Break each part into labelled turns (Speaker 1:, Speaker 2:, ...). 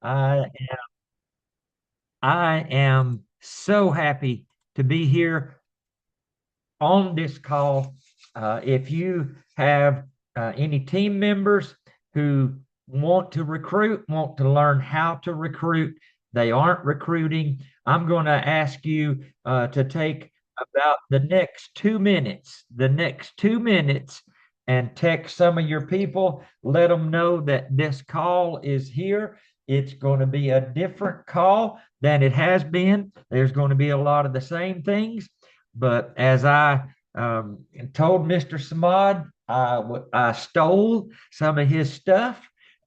Speaker 1: I I am so happy to be here on this call. If you have any team members who want to recruit, want to learn how to recruit, they aren't recruiting, I'm going to ask you to take about the next 2 minutes, and text some of your people. Let them know that this call is here. It's going to be a different call than it has been. There's going to be a lot of the same things, but as I told Mr. Samad, I stole some of his stuff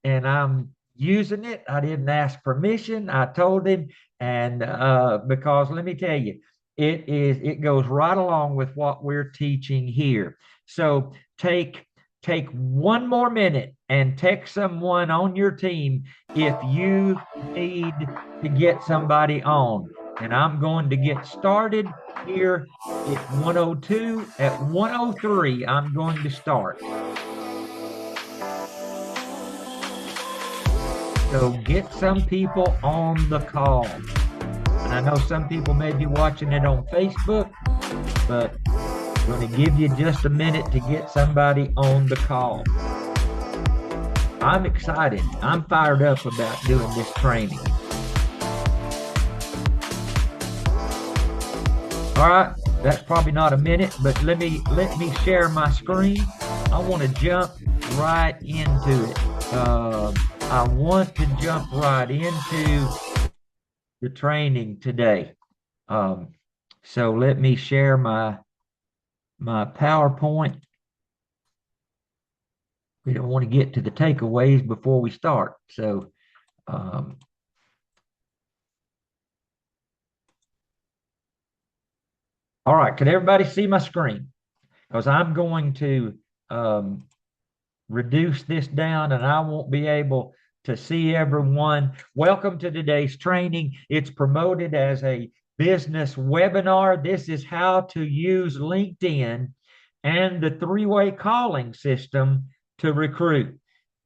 Speaker 1: and I'm using it. I didn't ask permission. I told him, and because let me tell you, it goes right along with what we're teaching here. So take 1 more minute and text someone on your team if you need to get somebody on. And I'm going to get started here at 102. At 103, I'm going to start. So get some people on the call. And I know some people may be watching it on Facebook, but I'm going to give you just a minute to get somebody on the call. I'm excited. I'm fired up about doing this training. All right, that's probably not a minute, but let me share my screen. I want to jump right into it. I want to jump right into the training today. So let me share my PowerPoint. We don't want to get to the takeaways before we start. So all right, can everybody see my screen? Because I'm going to reduce this down and I won't be able to see everyone. Welcome to today's training. It's promoted as a business webinar. This is how to use LinkedIn and the three-way calling system to recruit.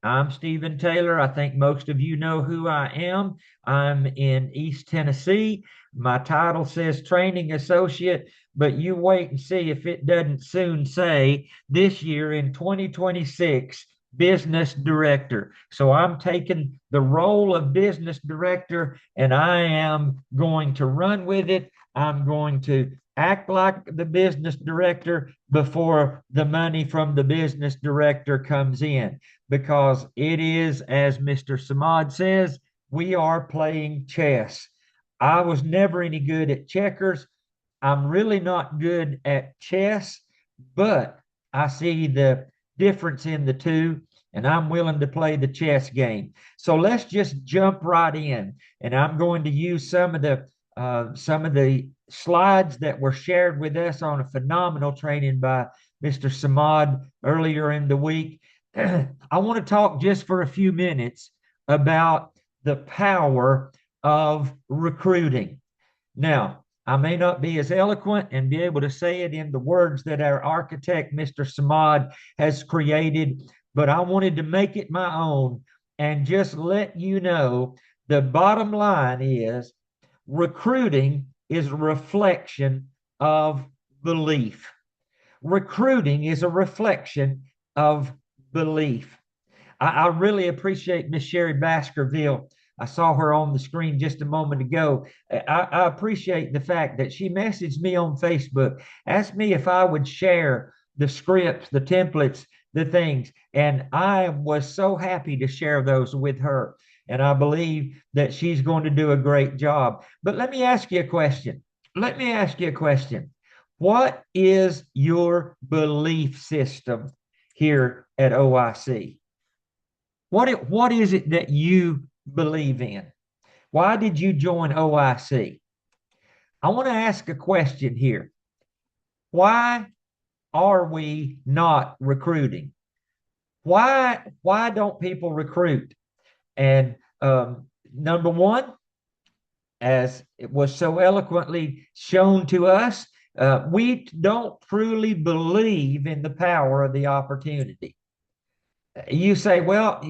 Speaker 1: I'm Stephen Taylor. I think most of you know who I am. I'm in East Tennessee. My title says training associate, but you wait and see if it doesn't soon say this year in 2026 business director. So I'm taking the role of business director and I am going to run with it. I'm going to act like the business director before the money from the business director comes in, because it is, as Mr. Samad says, we are playing chess. I was never any good at checkers. I'm really not good at chess, but I see the difference in the two, and I'm willing to play the chess game. So let's just jump right in, and I'm going to use some of the slides that were shared with us on a phenomenal training by Mr. Samad earlier in the week. I want to talk just for a few minutes about the power of recruiting. Now, I may not be as eloquent and be able to say it in the words that our architect, Mr. Samad, has created, but I wanted to make it my own and just let you know the bottom line is recruiting is a reflection of belief. Recruiting is a reflection of belief. I really appreciate Miss Sherry Baskerville. I saw her on the screen just a moment ago. I appreciate the fact that she messaged me on Facebook, asked me if I would share the scripts, the templates, the things. And I was so happy to share those with her. And I believe that she's going to do a great job. But let me ask you a question. Let me ask you a question. What is your belief system here at OIC? What is it that you believe in? Why did you join OIC? I want to ask a question here. Why are we not recruiting? Why don't people recruit? And number one, as it was so eloquently shown to us, we don't truly believe in the power of the opportunity. You say, well,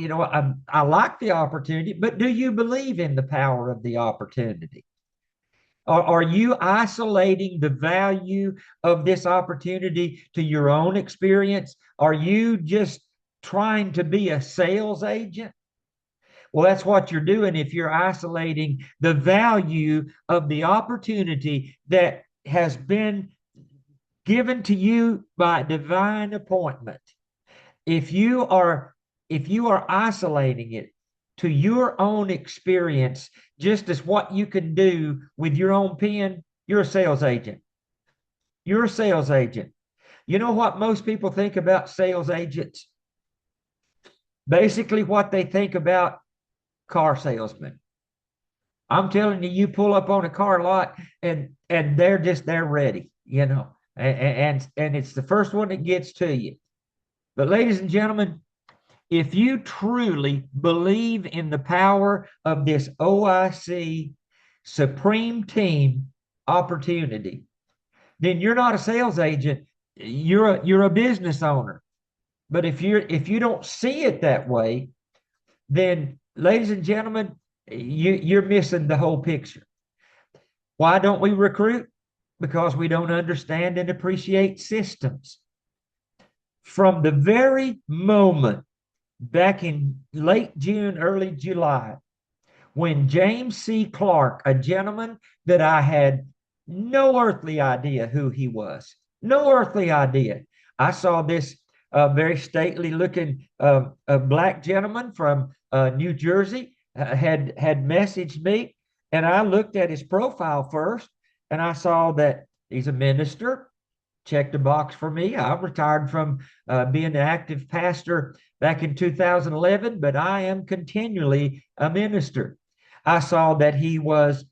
Speaker 1: I like the opportunity, but do you believe in the power of the opportunity? Are you isolating the value of this opportunity to your own experience? Are you just trying to be a sales agent? Well, that's what you're doing if you're isolating the value of the opportunity that has been given to you by divine appointment. If you are if you are isolating it to your own experience, just as what you can do with your own pen, you're a sales agent. You're a sales agent. You know what most people think about sales agents? Basically, what they think about car salesmen. I'm telling you, you pull up on a car lot and they're ready, and it's the first one that gets to you. But ladies and gentlemen, if you truly believe in the power of this OIC Supreme Team opportunity, then you're not a sales agent. You're a business owner. But if you don't see it that way, then ladies and gentlemen, you're missing the whole picture. Why don't we recruit? Because we don't understand and appreciate systems. From the very moment back in late June, early July, when James C. Clark, a gentleman that I had no earthly idea who he was, no earthly idea. I saw this very stately looking black gentleman from New Jersey had messaged me, and I looked at his profile first, and I saw that he's a minister. Checked a box for me. I retired from being an active pastor back in 2011, but I am continually a minister. I saw that he was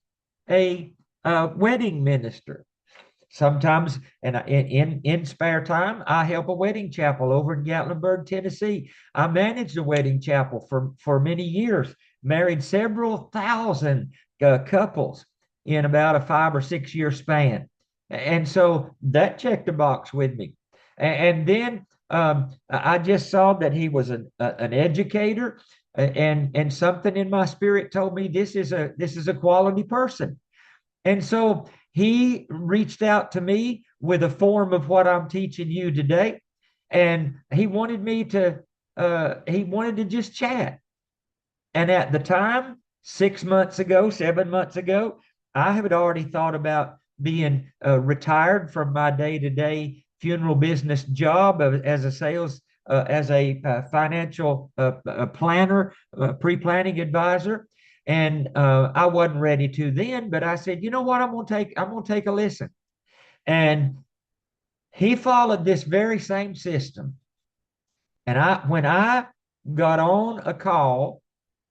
Speaker 1: a wedding minister. Sometimes, and in spare time, I help a wedding chapel over in Gatlinburg, Tennessee. I managed a wedding chapel for many years, married several thousand couples in about a 5 or 6 year span. And so that checked the box with me. And then I just saw that he was an educator, and something in my spirit told me this is a quality person. And so he reached out to me with a form of what I'm teaching you today, and he wanted to just chat. And at the time, 6 months ago, 7 months ago, I had already thought about being retired from my day-to-day funeral business job as a sales, as a financial planner, pre-planning advisor. And I wasn't ready to then, but I said, you know what, I'm gonna take a listen. And he followed this very same system. And when I got on a call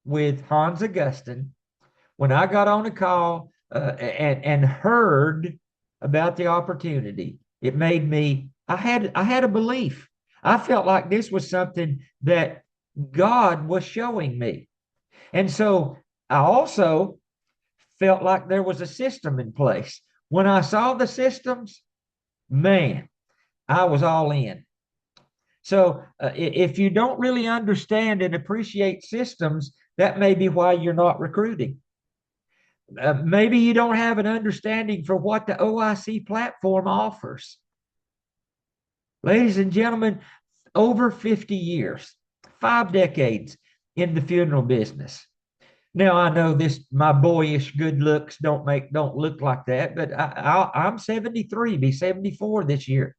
Speaker 1: with Hans Augustine, when I got on a call and heard about the opportunity, it made me. I had a belief. I felt like this was something that God was showing me, and so I also felt like there was a system in place. When I saw the systems, man, I was all in. So if you don't really understand and appreciate systems, that may be why you're not recruiting. Maybe you don't have an understanding for what the OIC platform offers. Ladies and gentlemen, over 50 years, 5 decades in the funeral business. Now I know this, my boyish good looks don't look like that, but I'm 73, be 74 this year.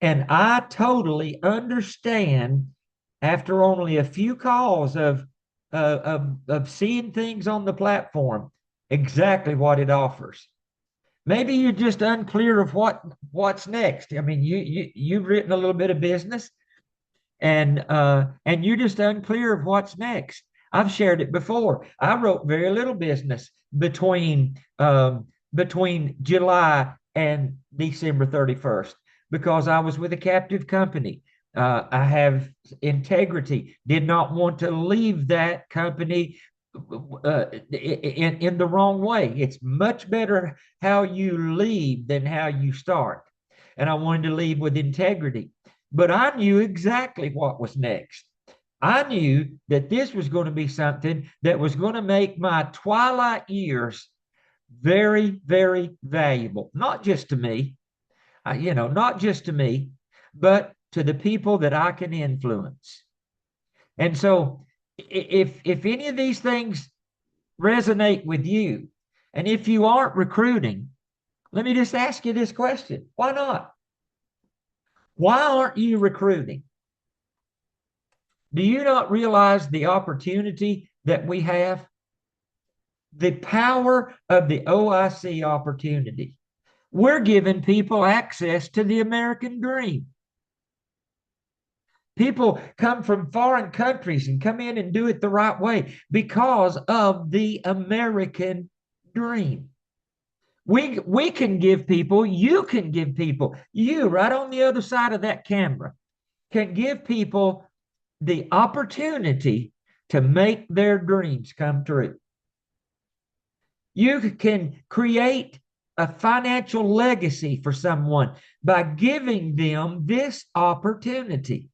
Speaker 1: And I totally understand after only a few calls of seeing things on the platform exactly what it offers. Maybe you're just unclear of what's next. I mean, you've written a little bit of business, and you're just unclear of what's next. I've shared it before. I wrote very little business between July and December 31st because I was with a captive company. I have integrity. Did not want to leave that company in the wrong way. It's much better how you leave than how you start. And I wanted to leave with integrity. But I knew exactly what was next. I knew that this was going to be something that was going to make my twilight years very, very valuable, not just to me, not just to me, but to the people that I can influence. And so, if any of these things resonate with you, and if you aren't recruiting, let me just ask you this question: why not? Why aren't you recruiting? Do you not realize the opportunity that we have? The power of the OIC opportunity. We're giving people access to the American dream. People come from foreign countries and come in and do it the right way because of the American dream. We can give people, you can give people, you right on the other side of that camera can give people the opportunity to make their dreams come true. You can create a financial legacy for someone by giving them this opportunity.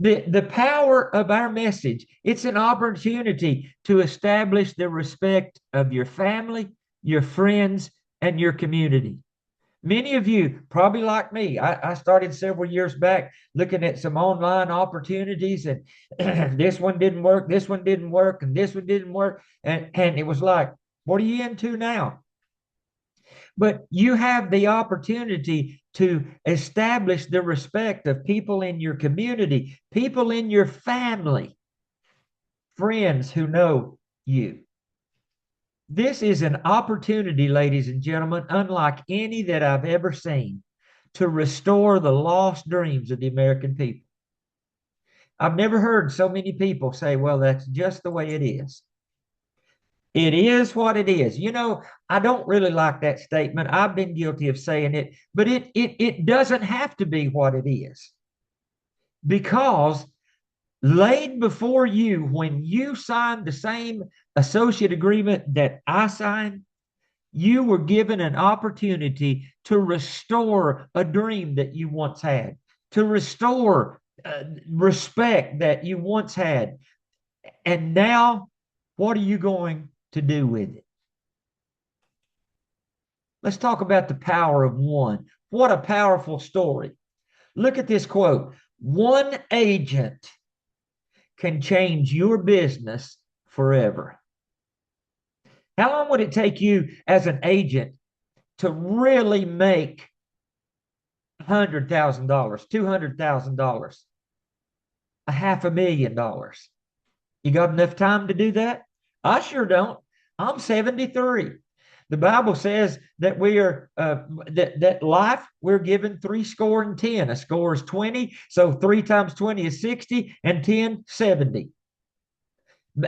Speaker 1: The power of our message, it's an opportunity to establish the respect of your family, your friends, and your community. Many of you, probably like me, I started several years back looking at some online opportunities, and this one didn't work, this one didn't work, and this one didn't work. And it was like, what are you into now? But you have the opportunity to establish the respect of people in your community, people in your family, friends who know you. This is an opportunity, ladies and gentlemen, unlike any that I've ever seen, to restore the lost dreams of the American people. I've never heard so many people say, well, that's just the way it is. It is what it is. I don't really like that statement. I've been guilty of saying it, but it doesn't have to be what it is. Because laid before you, when you signed the same associate agreement that I signed, you were given an opportunity to restore a dream that you once had, to restore respect that you once had. And now, what are you going to do with it? Let's talk about the power of one. What a powerful story. Look at this quote. One agent can change your business forever. How long would it take you as an agent to really make $100,000, $200,000, $500,000? You got enough time to do that? I sure don't. I'm 73. The Bible says that we are that life we're given 70. A score is 20, so 3 times 20 is 60, and 10 70.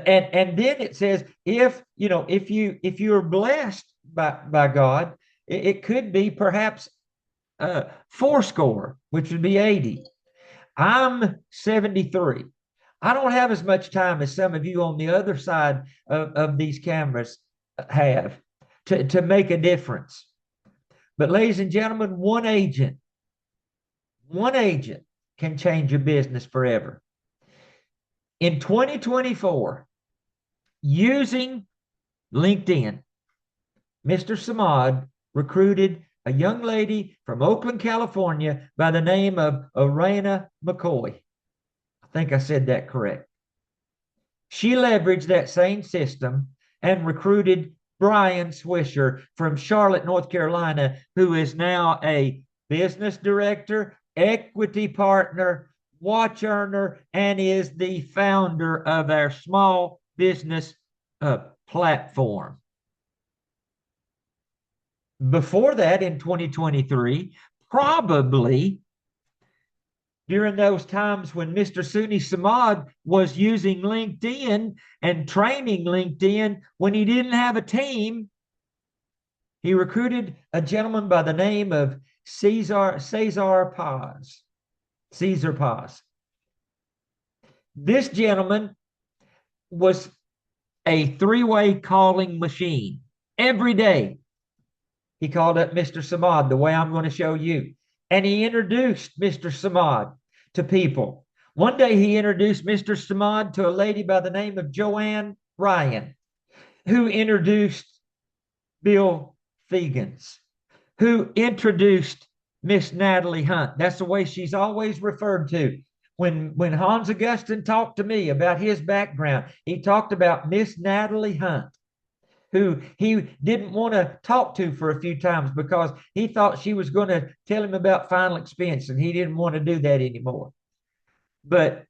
Speaker 1: And then it says if you are blessed by God, it could be perhaps 80, which would be 80. I'm 73. I don't have as much time as some of you on the other side of these cameras have to make a difference. But ladies and gentlemen, one agent can change your business forever. In 2024, using LinkedIn, Mr. Samad recruited a young lady from Oakland, California by the name of Arena McCoy. I think I said that correct. She leveraged that same system and recruited Brian Swisher from Charlotte, North Carolina, who is now a business director, equity partner, watch earner, and is the founder of our small business platform. Before that, in 2023, probably during those times when Mr. Sunni Samad was using LinkedIn and training LinkedIn when he didn't have a team, he recruited a gentleman by the name of Cesar Paz. Cesar Paz. This gentleman was a three-way calling machine. Every day, he called up Mr. Samad the way I'm going to show you. And he introduced Mr. Samad to people One day he introduced Mr. Samad to a lady by the name of Joanne Ryan, who introduced Bill Fegans, who introduced Miss Natalie Hunt. That's the way she's always referred to. When Hans Augustine talked to me about his background, he talked about Miss Natalie Hunt, who he didn't want to talk to for a few times because he thought she was going to tell him about final expense, and he didn't want to do that anymore. But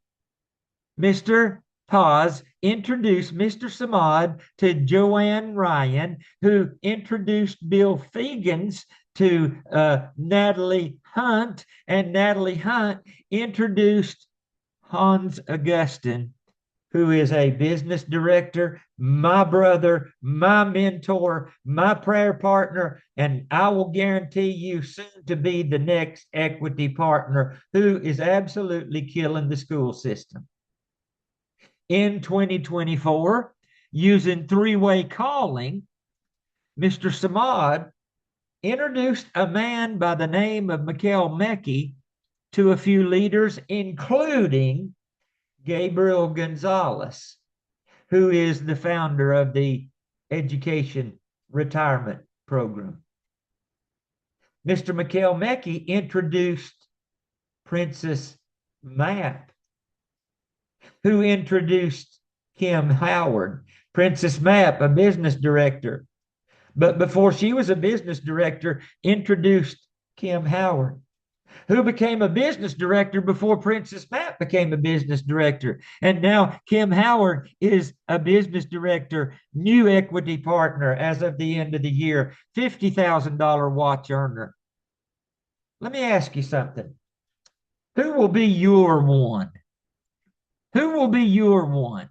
Speaker 1: Mr. Paz introduced Mr. Samad to Joanne Ryan, who introduced Bill Fegans to Natalie Hunt, and Natalie Hunt introduced Hans Augustine, who is a business director, my brother, my mentor, my prayer partner, and I will guarantee you soon to be the next equity partner, who is absolutely killing the school system. In 2024, using three-way calling, Mr. Samad introduced a man by the name of Mikhail Mecki to a few leaders, including Gabriel Gonzalez, who is the founder of the Education Retirement Program. Mr. Mikhail Mecki introduced Princess Mapp, who introduced Kim Howard. Princess Mapp, a business director, but before she was a business director, introduced Kim Howard, who became a business director before Princess Mapp became a business director. And now Kim Howard is a business director, new equity partner as of the end of the year, $50,000 watch earner. Let me ask you something. Who will be your one? Who will be your one?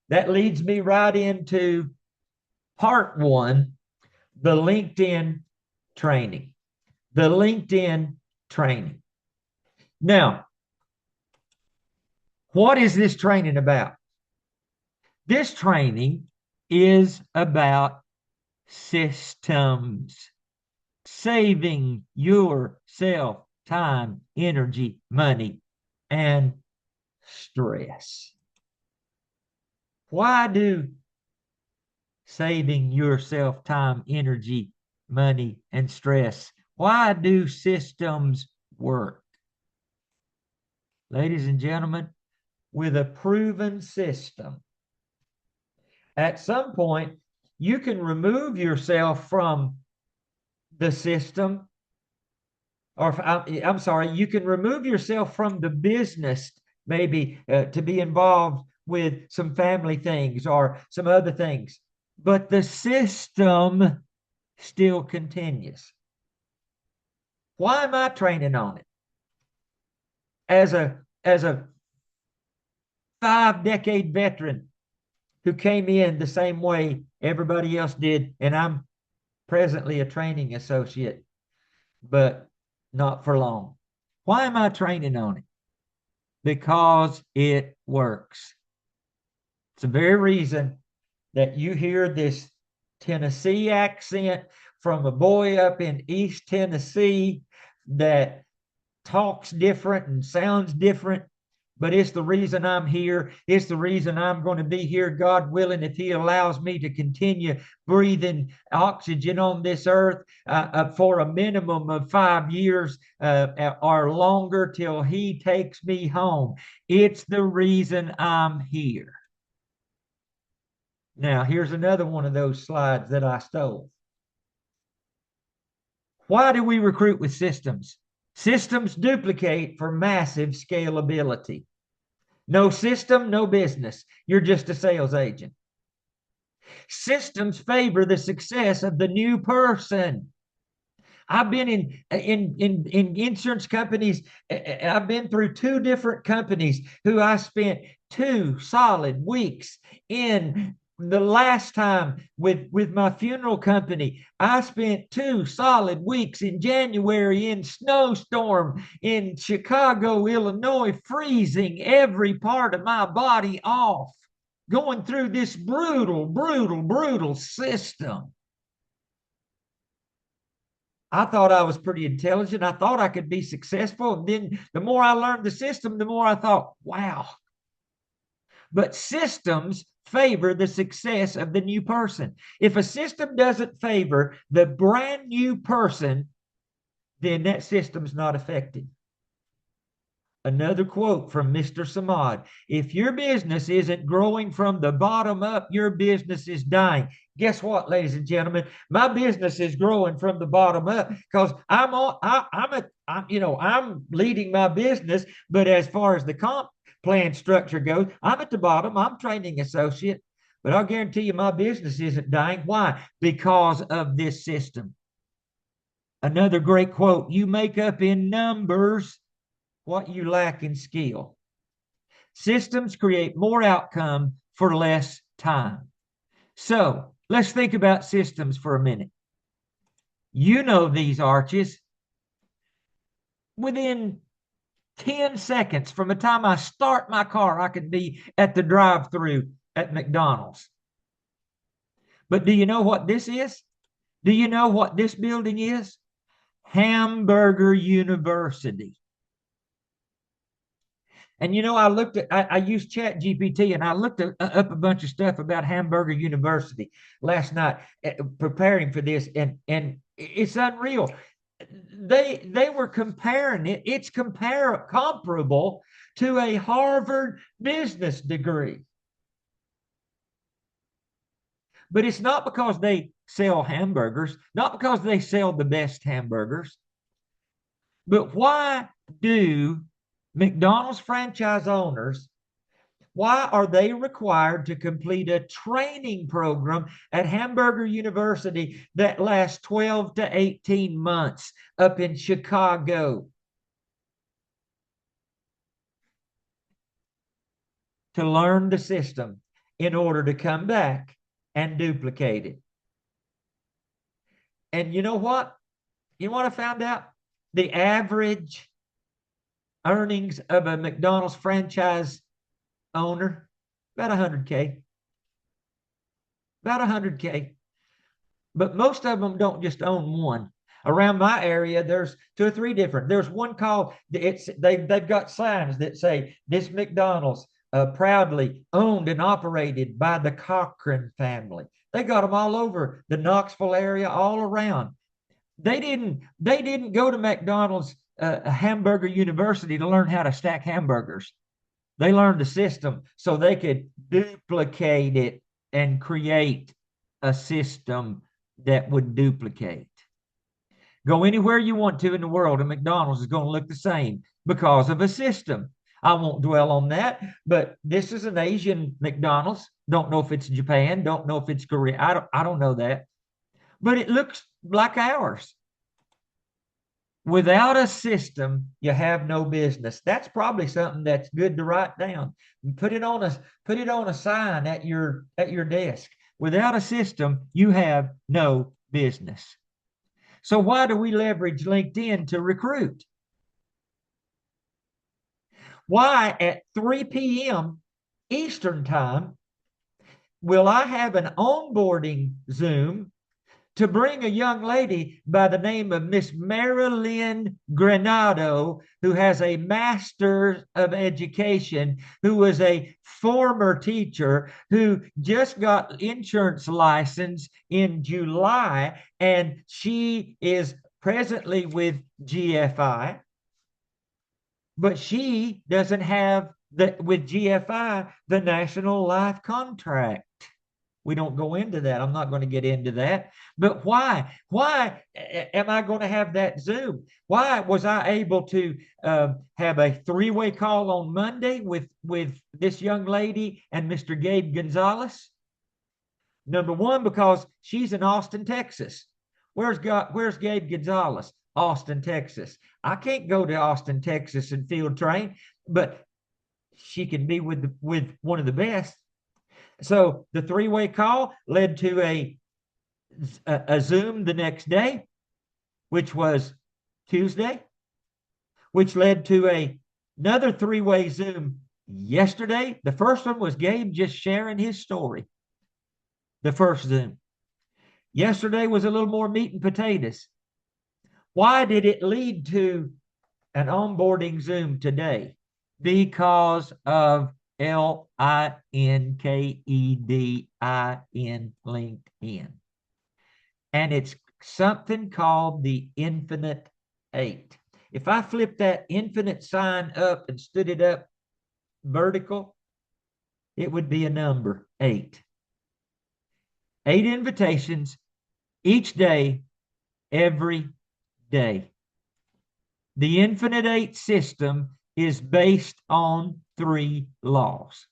Speaker 1: That leads me right into part one, the LinkedIn training. The LinkedIn training. Now, what is this training about? This training is about systems, saving yourself time, energy, money, and stress. Why do saving yourself time, energy, money, and stress, why do systems work? Ladies and gentlemen, with a proven system, at some point, you can remove yourself from the system, or I'm sorry, you can remove yourself from the business, maybe to be involved with some family things or some other things, but the system still continues. Why am I training on it? As a 5-decade veteran who came in the same way everybody else did, and I'm presently a training associate, but not for long. Why am I training on it? Because it works. It's the very reason that you hear this Tennessee accent from a boy up in East Tennessee that talks different and sounds different, but it's the reason I'm here. It's the reason I'm going to be here, God willing, if He allows me to continue breathing oxygen on this earth for a minimum of 5 years or longer till He takes me home. It's the reason I'm here. Now, here's another one of those slides that I stole. Why do we recruit with systems? Systems duplicate for massive scalability. No system, no business. You're just a sales agent. Systems favor the success of the new person. I've been in insurance companies. I've been through 2 different companies who I spent 2 solid weeks in. The last time with my funeral company, I spent 2 solid weeks in January in snowstorm in Chicago, Illinois, freezing every part of my body off, going through this brutal system. I thought I was pretty intelligent. I thought I could be successful. And then the more I learned the system, the more I thought, wow. But systems favor the success of the new person. If a system doesn't favor the brand new person, then that system's not effective. Another quote from Mr. Samad. If your business isn't growing from the bottom up, your business is dying. Guess what, ladies and gentlemen? My business is growing from the bottom up because I'm leading my business, but as far as the comp plan structure goes, I'm at the bottom. I'm training associate, but I'll guarantee you my business isn't dying. Why? Because of this system. Another great quote, you make up in numbers what you lack in skill. Systems create more outcome for less time. So let's think about systems for a minute. You know these arches. Within 10 seconds from the time I start my car, I could be at the drive-through at McDonald's. But do you know what this is? Do you know what this building is? Hamburger University. And I used Chat GPT and I looked up a bunch of stuff about Hamburger University last night, preparing for this, and it's unreal. They were comparing it. It's comparable to a Harvard business degree. But it's not because they sell hamburgers, not because they sell the best hamburgers. But why do McDonald's franchise owners, why are they required to complete a training program at Hamburger University that lasts 12 to 18 months up in Chicago? To learn the system in order to come back and duplicate it. And you know what? You know what I found out? The average earnings of a McDonald's franchise owner, about 100K. About 100K. But most of them don't just own one. Around my area, there's 2 or 3 different. There's one called, they've got signs that say, this McDonald's proudly owned and operated by the Cochran family. They got them all over the Knoxville area, all around. They didn't go to McDonald's Hamburger University to learn how to stack hamburgers. They learned the system so they could duplicate it and create a system that would duplicate. Go anywhere you want to in the world, and McDonald's is going to look the same because of a system. I won't dwell on that, but this is an Asian McDonald's. Don't know if it's Japan. Don't know if it's Korea. I don't know that. But it looks like ours. Without a system, you have no business. That's probably something that's good to write down. Put it on a sign at your desk. Without a system, you have no business. So why do we leverage LinkedIn to recruit? Why at 3 p.m. Eastern time will I have an onboarding Zoom to bring a young lady by the name of Miss Marilyn Granado, who has a Master of Education, who was a former teacher, who just got insurance license in July, and she is presently with GFI, but she doesn't have with GFI the national life contract. We don't go into that. I'm not going to get into that. But why? Why am I going to have that Zoom? Why was I able to have a 3-way call on Monday with this young lady and Mr. Gabe Gonzalez? Number one, because she's in Austin, Texas. Where's Gabe Gonzalez? Austin, Texas. I can't go to Austin, Texas and field train, but she can be with one of the best. So the 3-way call led to a Zoom the next day, which was Tuesday, which led to another 3-way Zoom yesterday. The first one was Gabe just sharing his story. The first Zoom. Yesterday was a little more meat and potatoes. Why did it lead to an onboarding Zoom today? Because of LinkedIn, LinkedIn. And it's something called the infinite eight. If I flip that infinite sign up and stood it up vertical, it would be a number eight. 8 invitations each day, every day. The infinite eight system is based on 3 laws.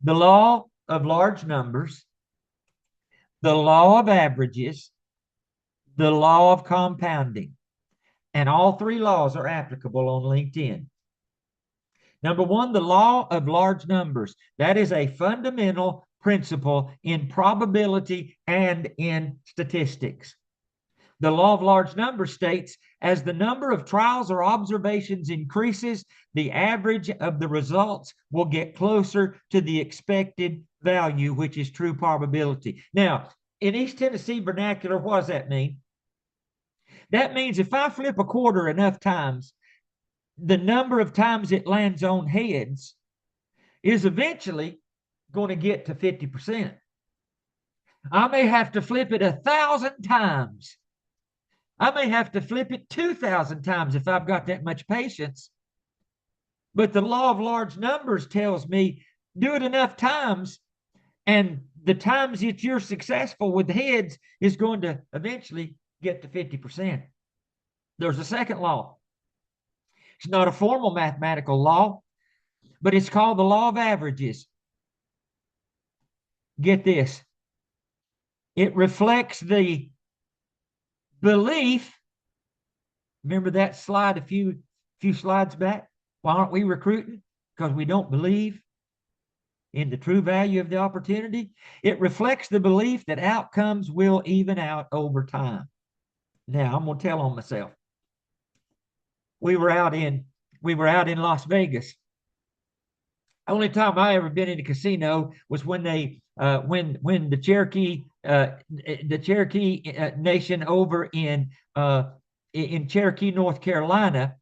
Speaker 1: The law of large numbers, the law of averages, the law of compounding. And all 3 laws are applicable on LinkedIn. Number 1, the law of large numbers. That is a fundamental principle in probability and in statistics. The law of large numbers states, as the number of trials or observations increases, the average of the results will get closer to the expected value, which is true probability. Now, in East Tennessee vernacular, what does that mean? That means if I flip a quarter enough times, the number of times it lands on heads is eventually going to get to 50%. I may have to flip it 1,000 times. I may have to flip it 2,000 times if I've got that much patience. But the law of large numbers tells me do it enough times, and the times that you're successful with heads is going to eventually get to 50%. There's a second law. It's not a formal mathematical law, but it's called the law of averages. Get this. It reflects the belief. Remember that slide a few slides back? Why aren't we recruiting? Because we don't believe in the true value of the opportunity. It reflects the belief that outcomes will even out over time. Now, I'm going to tell on myself. We were out in Las Vegas. Only time I ever been in a casino was when they when the Cherokee Nation over in Cherokee, North Carolina,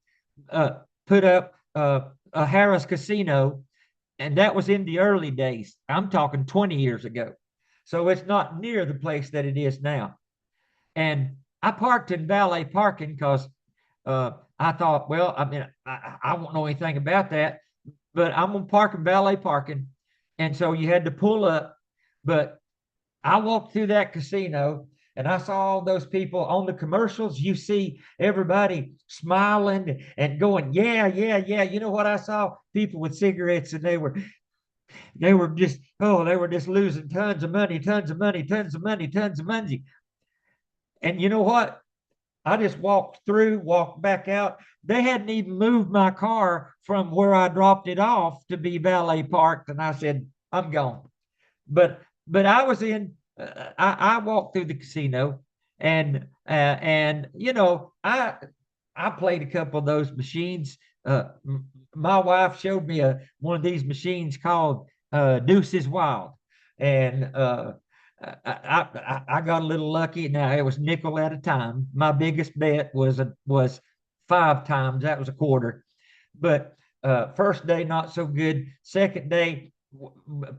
Speaker 1: put up a Harrah's Casino, and that was in the early days. I'm talking 20 years ago, so it's not near the place that it is now. And I parked in valet parking because I thought, well, I mean, I won't know anything about that, but I'm gonna park in valet parking, and so you had to pull up. But I walked through that casino and I saw all those people on the commercials. You see everybody smiling and going, yeah, yeah, yeah. You know what I saw? People with cigarettes, and they were just, oh, they were just losing tons of money, tons of money, tons of money, tons of money. And you know what? I just walked through, walked back out. They hadn't even moved my car from where I dropped it off to be valet parked. And I said, I'm gone. But I was in. I walked through the casino, and you know, I played a couple of those machines. My wife showed me one of these machines called Deuces Wild, and I got a little lucky. Now it was nickel at a time. My biggest bet was 5 times. That was a quarter. But first day not so good. Second day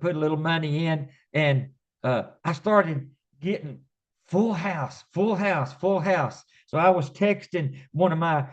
Speaker 1: put a little money in, and I started getting full house, full house, full house. So I was texting one of my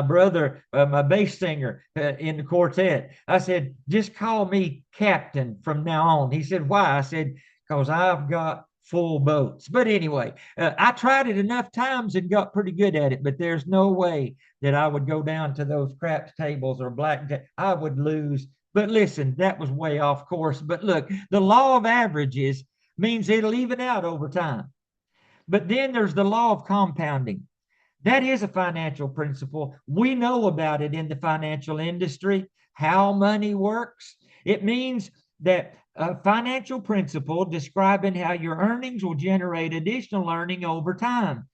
Speaker 1: brother, my bass singer in the quartet. I said, just call me Captain from now on. He said, why? I said, because I've got full boats. But anyway, I tried it enough times and got pretty good at it. But there's no way that I would go down to those craps tables or black. I would lose. But listen, that was way off course. But look, the law of averages means it'll even out over time. But then there's the law of compounding. That is a financial principle. We know about it in the financial industry, how money works. It means that a financial principle describing how your earnings will generate additional earning over time.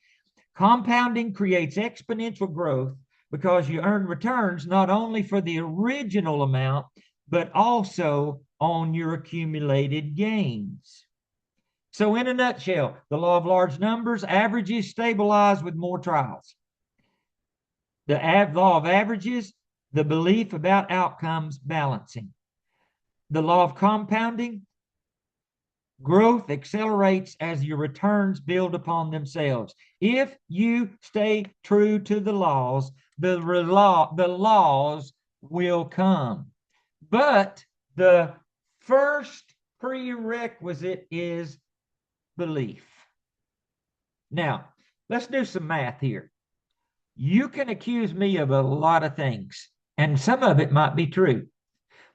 Speaker 1: Compounding creates exponential growth because you earn returns not only for the original amount, but also on your accumulated gains. So in a nutshell, the law of large numbers, averages stabilize with more trials. The law of averages, the belief about outcomes balancing. The law of compounding, growth accelerates as your returns build upon themselves. If you stay true to the laws, the laws will come. But the first prerequisite is belief. Now, let's do some math here. You can accuse me of a lot of things, and some of it might be true,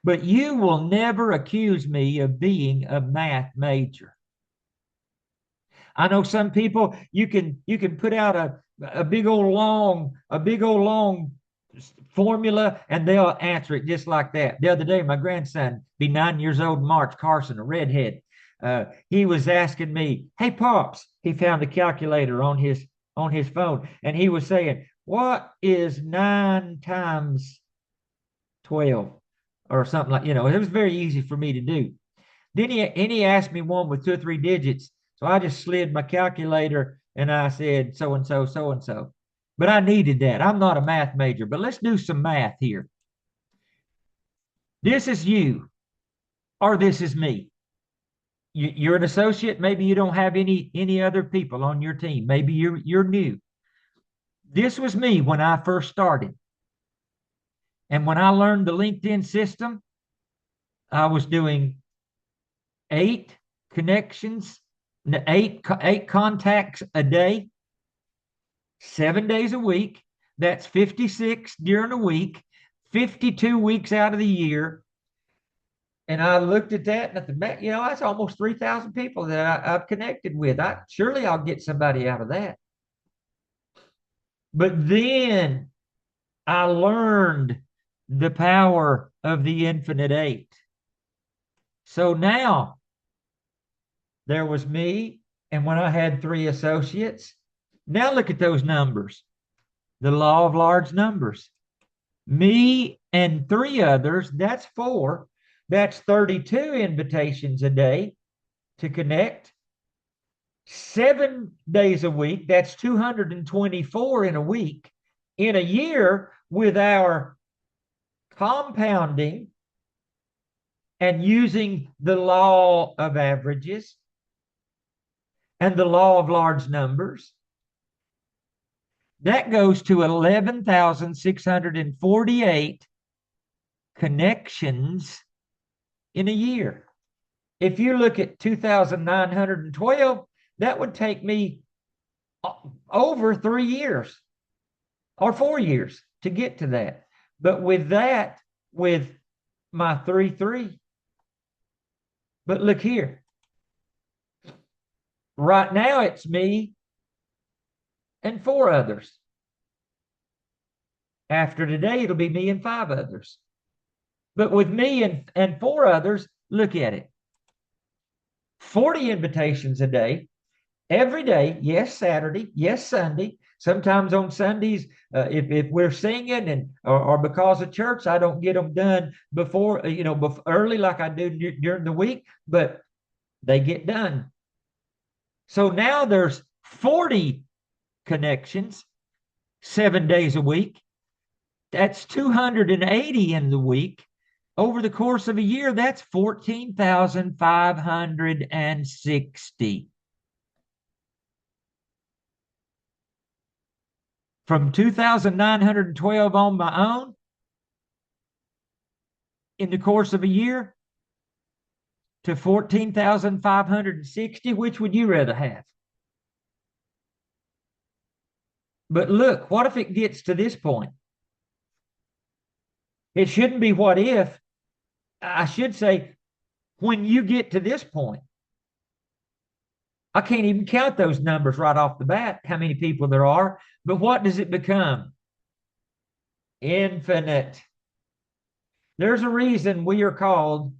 Speaker 1: but you will never accuse me of being a math major. I know some people, you can put out a big old long formula and they'll answer it just like that. The other day, my grandson, be 9 years old in March, Carson, a redhead, he was asking me, "Hey, Pops," he found the calculator on his phone, and he was saying, "What is 9 times 12?" Or something like, it was very easy for me to do. Then he asked me one with 2 or 3 digits. So I just slid my calculator and I said, so and so, so and so. But I needed that. I'm not a math major, but let's do some math here. This is you, or this is me. You're an associate. Maybe you don't have any other people on your team. Maybe you're new. This was me when I first started. And when I learned the LinkedIn system, I was doing 8 connections, eight contacts a day, 7 days a week. That's 56 during a week, 52 weeks out of the year. And I looked at that and I thought, that's almost 3,000 people that I've connected with. Surely I'll get somebody out of that. But then I learned the power of the infinite 8. So now there was me, and when I had 3 associates, now look at those numbers. The law of large numbers. Me and 3 others, that's 4. That's 32 invitations a day to connect. 7 days a week, that's 224 in a week. In a year, with our compounding and using the law of averages and the law of large numbers, that goes to 11,648 connections in a year. If you look at 2,912, that would take me over 3 years or 4 years to get to that. But with my 3. But look here. Right now, it's me and 4 others. After today, it'll be me and 5 others. But with me and 4 others, look at it. 40 invitations a day, every day. Yes, Saturday. Yes, Sunday. Sometimes on Sundays, if we're singing or because of church, I don't get them done before, early like I do during the week, but they get done. So now there's 40 connections, 7 days a week. That's 280 in the week. Over the course of a year, that's 14,560. From 2,912 on my own in the course of a year to 14,560, which would you rather have? But look, what if it gets to this point? It shouldn't be what if. I should say, when you get to this point. I can't even count those numbers right off the bat, how many people there are. But what does it become? Infinite. There's a reason we are called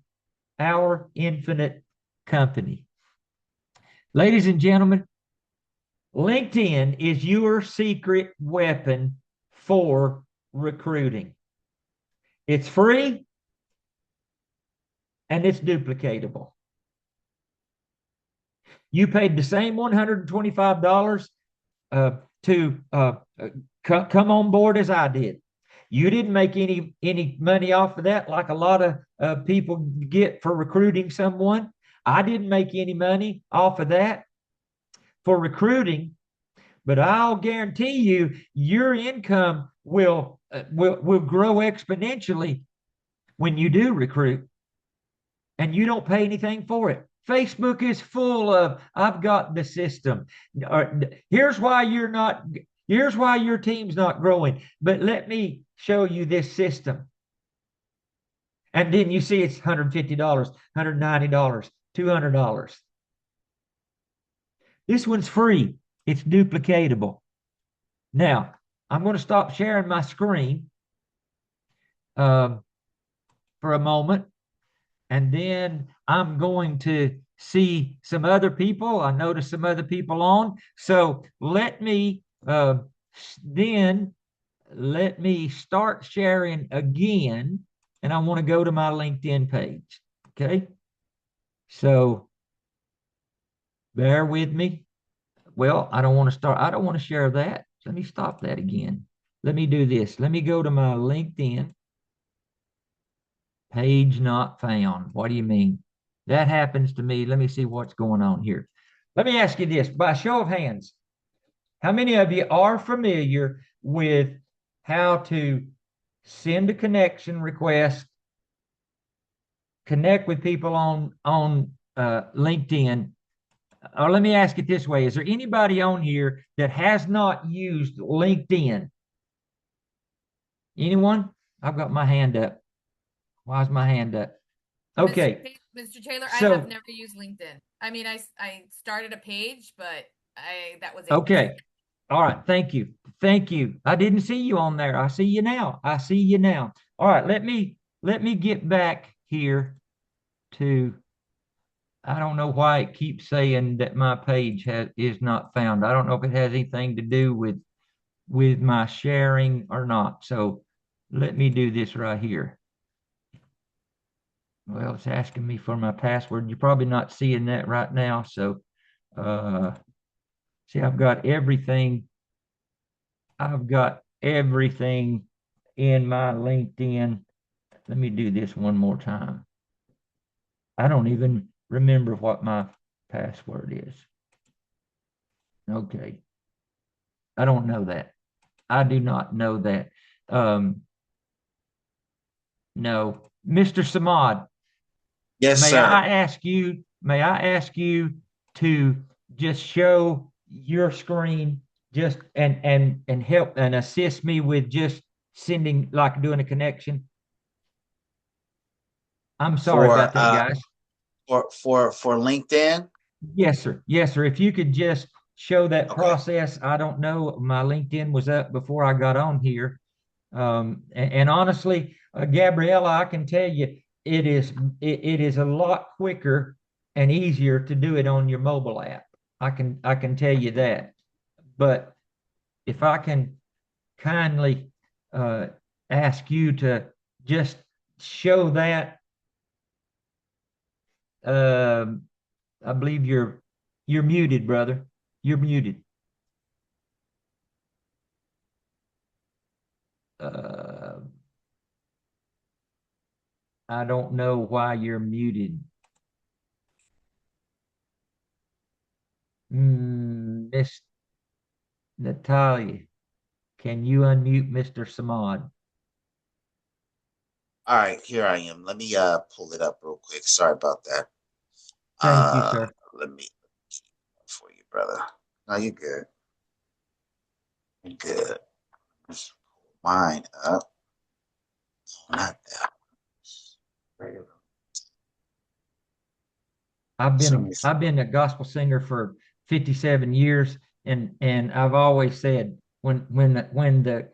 Speaker 1: our infinite company. Ladies and gentlemen, LinkedIn is your secret weapon for recruiting. It's free and it's duplicatable. You paid the same $125 to come on board as I did. You didn't make any money off of that, like a lot of people get for recruiting someone. I didn't make any money off of that for recruiting, but I'll guarantee you your income will grow exponentially when you do recruit and you don't pay anything for it. Facebook is full of, I've got the system. Here's why you're not, here's why your team's not growing. But let me show you this system. And then you see it's $150, $190, $200. This one's free. It's duplicatable. Now, I'm going to stop sharing my screen for a moment. And then I'm going to see some other people. I noticed some other people on. So then let me start sharing again. And I want to go to my LinkedIn page. Okay. So bear with me. Well, I don't want to share that. Let me stop that again. Let me do this. Let me go to my LinkedIn. Page not found. What do you mean? That happens to me. Let me see what's going on here. Let me ask you this by show of hands. How many of you are familiar with how to send a connection request, connect with people on LinkedIn? Or let me ask it this way. Is there anybody on here that has not used LinkedIn? Anyone? I've got my hand up. Why is my hand up? Okay.
Speaker 2: Mr. Taylor, I have
Speaker 1: So,
Speaker 2: never used LinkedIn. I mean, I started a page, but I that was it.
Speaker 1: okay. All right. Thank you. Thank you. I didn't see you on there. I see you now. I see you now. All right. Let me get back here to, I don't know why it keeps saying that my page is not found. I don't know if it has anything to do with my sharing or not. So let me do this right here. Well, it's asking me for my password. You're probably not seeing that right now. So uh see, I've got everything. I've got everything in my LinkedIn. Let me do this one more time. I don't even remember what my password is. Okay. I don't know that. I do not know that. Um, no. Mr. Samad,
Speaker 3: Yes, sir.
Speaker 1: may I ask you to just show your screen just and help and assist me with just sending, like doing a connection? I'm sorry
Speaker 3: For
Speaker 1: about that, guys.
Speaker 3: for LinkedIn.
Speaker 1: Yes, sir. Yes, sir. If you could just show that
Speaker 3: Okay.
Speaker 1: process. I don't know. My LinkedIn was up before I got on here. And honestly, Gabriella, I can tell you it is a lot quicker and easier to do it on your mobile app. I can tell you that. But if I can kindly uh, ask you to just show that, um I believe you're muted, brother. You're muted. Uh, I don't know why you're muted. Miss Natalia, can you unmute Mr. Samad?
Speaker 3: All right, here I am. Let me pull it up real quick. Sorry about that.
Speaker 1: Thank you,
Speaker 3: Uh
Speaker 1: sir.
Speaker 3: let me for you, brother. No, you're good. You're good. Just pull mine up. Not that. Right.
Speaker 1: I've been
Speaker 3: So
Speaker 1: a I've been a gospel singer for 57 years, and I've always said when the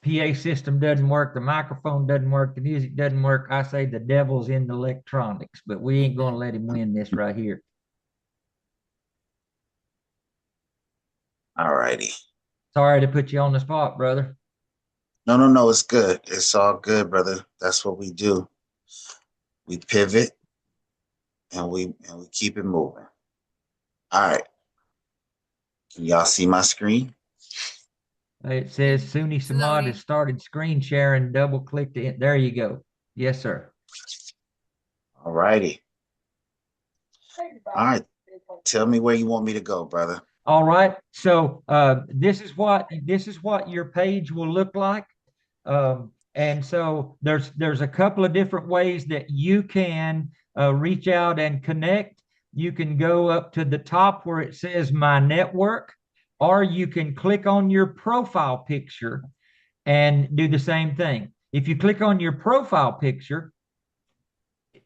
Speaker 1: PA system doesn't work, the microphone doesn't work, the music doesn't work, I say the devil's in the electronics, but we ain't gonna let him win this right here.
Speaker 3: all righty.
Speaker 1: Sorry to put you on the spot, brother.
Speaker 3: No, no, no, it's good. It's all good, brother. That's what we do. We pivot and we keep it moving. All right. Can y'all see my screen?
Speaker 1: It says Suni
Speaker 2: It's
Speaker 1: Samad
Speaker 2: loading.
Speaker 1: has started screen sharing. Double click it. There you go. Yes, sir.
Speaker 3: All righty. All right. Tell me where you want me to go, brother.
Speaker 1: All right. So this is what your page will look like. And so there's a couple of different ways that you can reach out and connect. You can go up to the top where it says My Network, or you can click on your profile picture and do the same thing. If you click on your profile picture,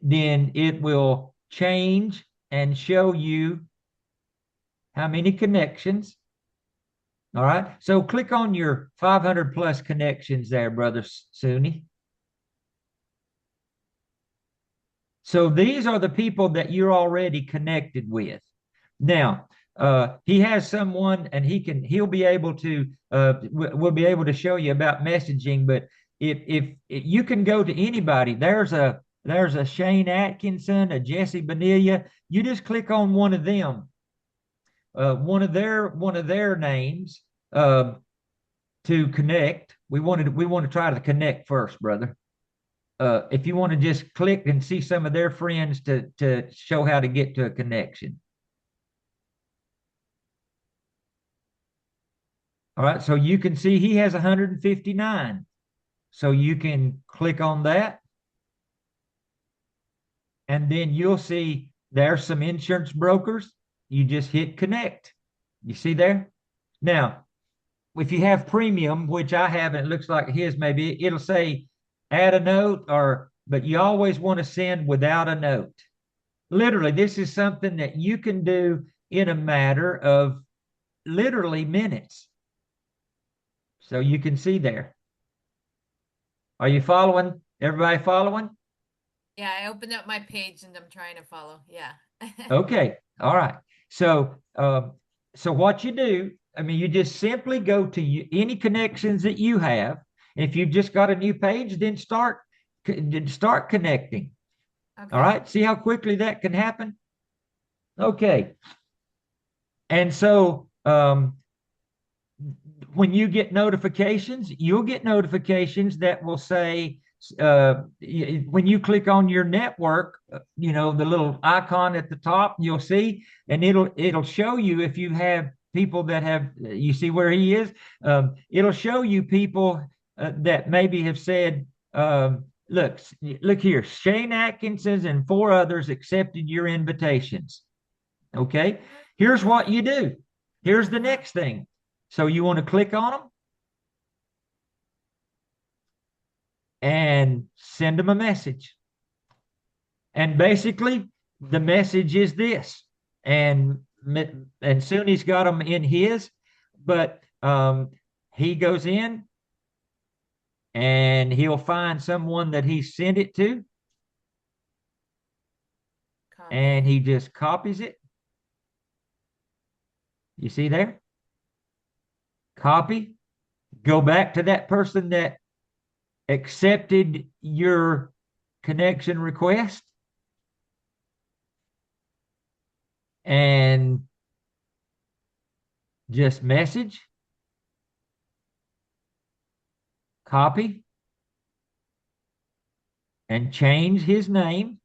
Speaker 1: then it will change and show you how many connections. All right. So click on your 500 plus connections there, Brother Suni. So these are the people that you're already connected with. Now, he has someone, and he'll be able to we'll be able to show you about messaging. But if you can go to anybody, there's a Shane Atkinson, a Jesse Bonilla. You just click on one of them, one of their names to connect. We want to try to connect first, brother. If you want to just click and see some of their friends to show how to get to a connection. All right, so you can see he has 159. So you can click on that. And then you'll see there's some insurance brokers. You just hit connect. You see there? Now, if you have premium, which I have, and it looks like his maybe, it'll say add a note, but you always want to send without a note. Literally, this is something that you can do in a matter of literally minutes. So you can see there. Are you following? Everybody following?
Speaker 2: Yeah, I opened up my page and I'm trying to follow. Yeah.
Speaker 1: Okay. All right. So what you do, I mean, you just simply go to any connections that you have. If you've just got a new page, then start connecting.
Speaker 2: Okay.
Speaker 1: All right. See how quickly that can happen? Okay. And so when you get notifications, you'll get notifications that will say, when you click on your network, the little icon at the top, you'll see, and it'll show you if you have people that have, you see where he is, it'll show you people that maybe have said, look here, Shane Atkinson and 4 others accepted your invitations. Okay, here's what you do. Here's the next thing. So you want to click on them and send them a message. And basically, the message is this. And Suni's got them in his, but he goes in and he'll find someone that he sent it to.
Speaker 2: Copy.
Speaker 1: And he just copies it. You see there? Copy. Go back to that person that accepted your connection request and just message, copy, and change his name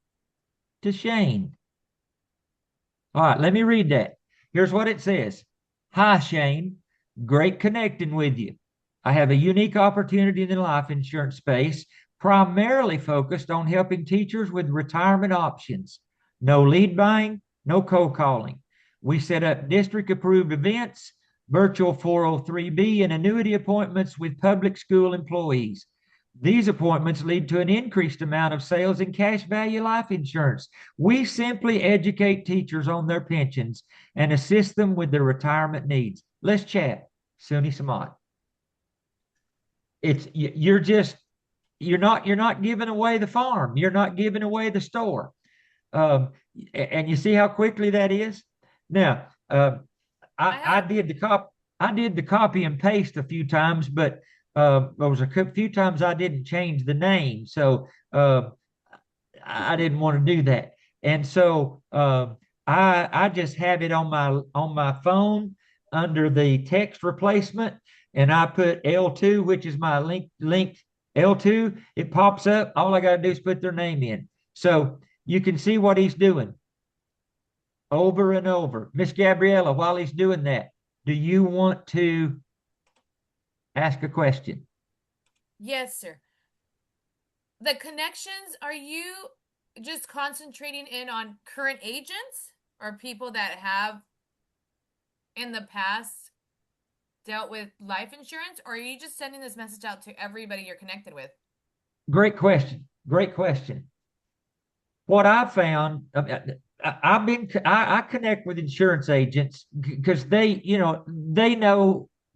Speaker 1: to Shane. All right, let me read that. Here's what it says. Hi, Shane. Great connecting with you. I have a unique opportunity in the life insurance space, primarily focused on helping teachers with retirement options. No lead buying, no cold calling. We set up district-approved events, virtual 403B, and annuity appointments with public school employees. These appointments lead to an increased amount of sales in cash value life insurance. We simply educate teachers on their pensions and assist them with their retirement needs. Let's chat. Suni Samad. You're not giving away the farm. You're not giving away the store. And you see how quickly that is. Now, I did the copy and paste a few times, but there was a few times I didn't change the name, so I didn't want to do that. And so I just have it on my phone under the text replacement, and I put L2, which is my linked L2. It pops up. All I got to do is put their name in. So you can see what he's doing over and over. Miss Gabriella, while he's doing that, do you want to ask a question?
Speaker 2: Yes, sir. The connections, are you just concentrating in on current agents or people that have in the past dealt with life insurance, or are you just sending this message out to everybody you're connected with?
Speaker 1: Great question. Great question. What I found, I connect with insurance agents because they know